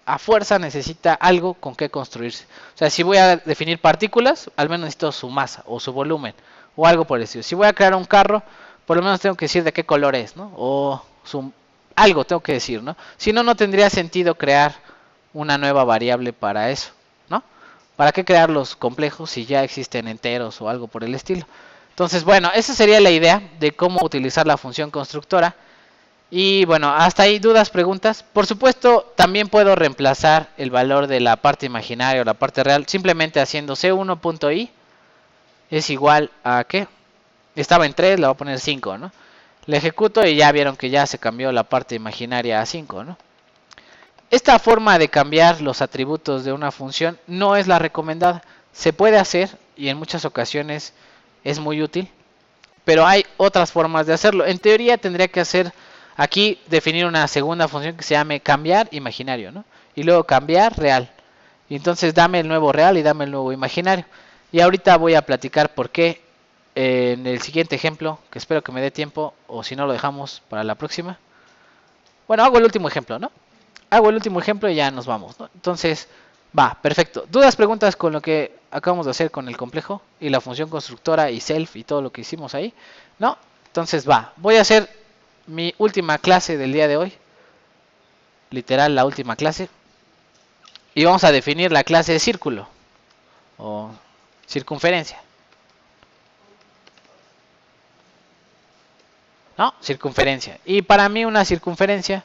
a fuerza necesita algo con que construirse. O sea, si voy a definir partículas, al menos necesito su masa o su volumen o algo por el estilo. Si voy a crear un carro, por lo menos tengo que decir de qué color es, ¿no? O algo tengo que decir, ¿no? Si no, no tendría sentido crear una nueva variable para eso, ¿no? ¿Para qué crear los complejos si ya existen enteros o algo por el estilo? Entonces, bueno, esa sería la idea de cómo utilizar la función constructora. Y bueno, hasta ahí dudas, preguntas. Por supuesto, también puedo reemplazar el valor de la parte imaginaria o la parte real simplemente haciendo c1.i es igual a ¿qué? Estaba en 3, le voy a poner 5, ¿no? Le ejecuto y ya vieron que ya se cambió la parte imaginaria a 5, ¿no? Esta forma de cambiar los atributos de una función no es la recomendada. Se puede hacer y en muchas ocasiones es muy útil, pero hay otras formas de hacerlo. En teoría tendría que hacer aquí definir una segunda función que se llame cambiar imaginario, ¿no? Y luego cambiar real. Y entonces dame el nuevo real y dame el nuevo imaginario. Y ahorita voy a platicar por qué en el siguiente ejemplo, que espero que me dé tiempo, o si no lo dejamos para la próxima. Bueno, hago el último ejemplo, ¿no? Hago el último ejemplo y ya nos vamos, ¿no? Entonces, va, perfecto. ¿Dudas, preguntas con lo que acabamos de hacer con el complejo y la función constructora y self y todo lo que hicimos ahí? ¿No? Entonces, va. Voy a hacer mi última clase del día de hoy. Literal, la última clase. Y vamos a definir la clase de círculo o circunferencia. ¿No? Circunferencia. Y para mí una circunferencia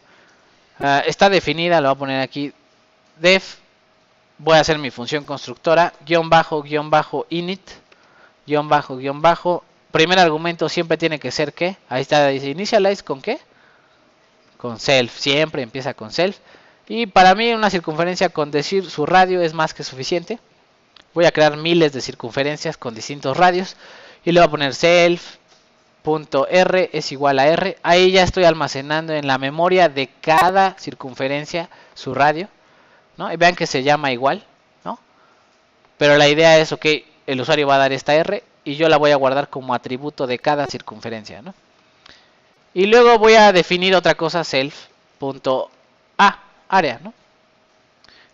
está definida, lo voy a poner aquí, def, voy a hacer mi función constructora, guión bajo, init, guión bajo, primer argumento siempre tiene que ser ¿qué? Ahí está, dice initialize con ¿qué? Con self, siempre empieza con self. Y para mí una circunferencia con decir su radio es más que suficiente. Voy a crear miles de circunferencias con distintos radios y le voy a poner self.r es igual a r. Ahí ya estoy almacenando en la memoria de cada circunferencia su radio, ¿no? Y vean que se llama igual, ¿no? Pero la idea es, ok, el usuario va a dar esta r y yo la voy a guardar como atributo de cada circunferencia, ¿no? Y luego voy a definir otra cosa, self.a, área, ¿no?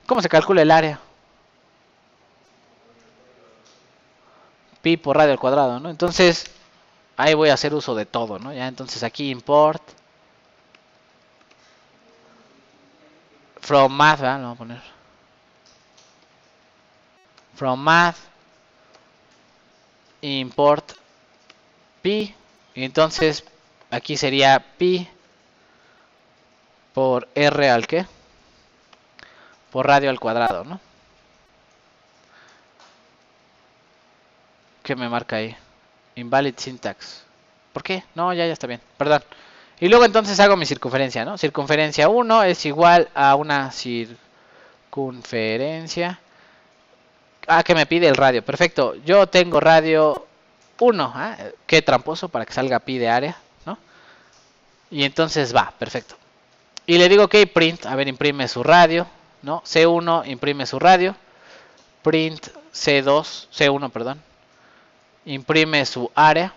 ¿Cómo se calcula el área? Pi por radio al cuadrado, ¿no? Entonces, ahí voy a hacer uso de todo, ¿no? Ya, entonces aquí import from math, ¿verdad? Lo voy a poner from math import pi, y entonces aquí sería pi por r al qué, por radio al cuadrado, ¿no? ¿Qué me marca ahí? Invalid syntax. ¿Por qué? No, ya está bien. Perdón. Y luego entonces hago mi circunferencia, ¿no? Circunferencia 1 es igual a una circunferencia. Ah, que me pide el radio. Perfecto. Yo tengo radio 1. ¿Eh? Qué tramposo para que salga pi de área, ¿no? Y entonces va, perfecto. Y le digo, ok, print. A ver, imprime su radio, ¿no? C1 imprime su radio. Print C1, perdón. Imprime su área.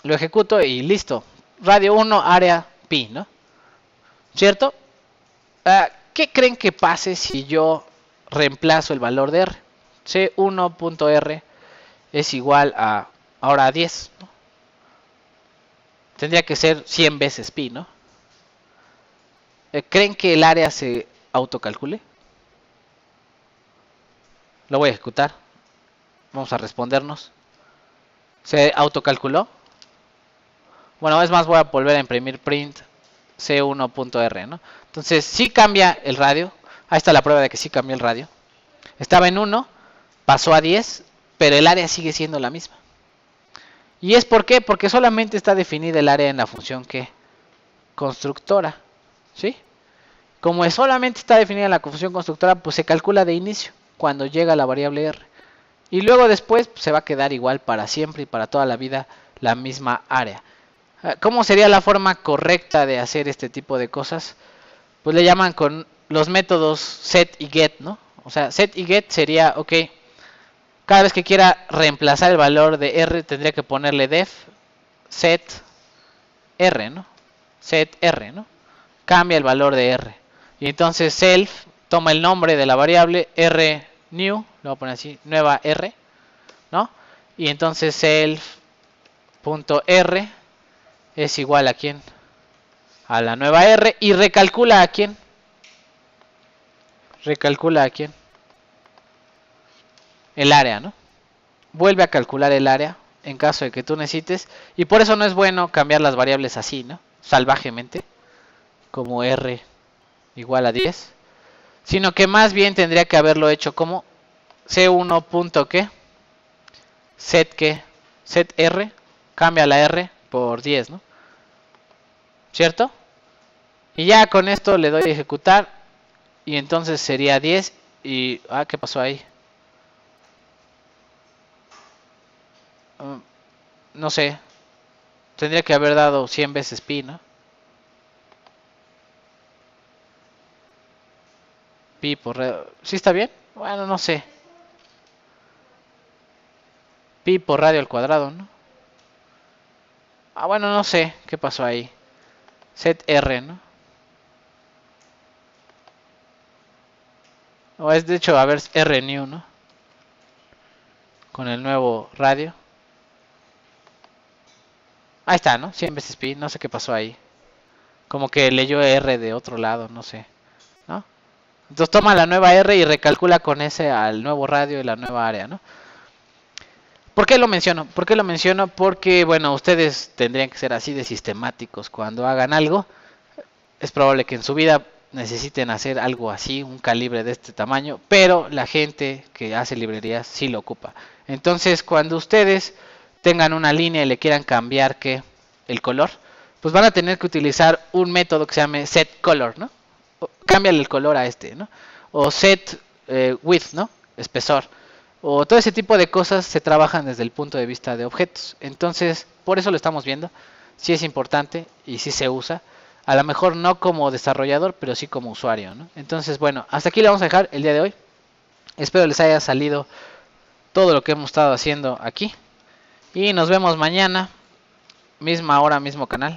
Lo ejecuto y listo. Radio 1, área pi, ¿no? ¿Cierto? ¿Qué creen que pase si yo reemplazo el valor de R? C1.R es igual a ahora a 10, ¿no? Tendría que ser 100 veces pi, ¿no? ¿Creen que el área se autocalcule? Lo voy a ejecutar. Vamos a respondernos. ¿Se autocalculó? Bueno, es más, voy a volver a imprimir print C1.R, ¿no? Entonces, sí cambia el radio. Ahí está la prueba de que sí cambió el radio. Estaba en 1, pasó a 10, pero el área sigue siendo la misma. ¿Y es por qué? Porque solamente está definida el área en la función que constructora, ¿sí? Como solamente está definida en la función constructora, pues se calcula de inicio, cuando llega la variable R. Y luego después pues, se va a quedar igual para siempre y para toda la vida la misma área. ¿Cómo sería la forma correcta de hacer este tipo de cosas? Pues le llaman con los métodos set y get, ¿no? O sea, set y get sería, ok, cada vez que quiera reemplazar el valor de R, tendría que ponerle def set R, ¿no? Set R, ¿no? Cambia el valor de R. Y entonces self toma el nombre de la variable R new, lo voy a poner así, nueva R, ¿no? Y entonces self.r es igual a quién? A la nueva R y recalcula a quién. Recalcula a quién. El área, ¿no? Vuelve a calcular el área en caso de que tú necesites. Y por eso no es bueno cambiar las variables así, ¿no? Salvajemente. Como R igual a 10. Sino que más bien tendría que haberlo hecho como C1. ¿Qué? Set ¿qué? Set R. Cambia la R por 10, ¿no? ¿Cierto? Y ya con esto le doy a ejecutar. Y entonces sería 10. Y... ¿qué pasó ahí? No sé. Tendría que haber dado 100 veces pi, ¿no? Pi por radio. ¿Sí está bien? Bueno, no sé. Pi por radio al cuadrado, ¿no? Bueno, no sé qué pasó ahí. Set R, ¿no? O es de hecho, a ver, R new, ¿no? Con el nuevo radio. Ahí está, ¿no? 100 veces pi, no sé qué pasó ahí. Como que leyó R de otro lado, no sé, ¿no? Entonces toma la nueva R y recalcula con ese al nuevo radio y la nueva área, ¿no? ¿Por qué lo menciono? ¿Por qué lo menciono? Porque, bueno, ustedes tendrían que ser así de sistemáticos cuando hagan algo. Es probable que en su vida necesiten hacer algo así, un calibre de este tamaño, pero la gente que hace librerías sí lo ocupa. Entonces, cuando ustedes tengan una línea y le quieran cambiar el color, pues van a tener que utilizar un método que se llame setColor, ¿no? Cámbiale el color a este, ¿no? O set width, ¿no? Espesor. O todo ese tipo de cosas se trabajan desde el punto de vista de objetos. Entonces, por eso lo estamos viendo. Sí es importante y sí se usa. A lo mejor no como desarrollador, pero sí como usuario, ¿no? Entonces, bueno, hasta aquí le vamos a dejar el día de hoy. Espero les haya salido todo lo que hemos estado haciendo aquí. Y nos vemos mañana, misma hora, mismo canal.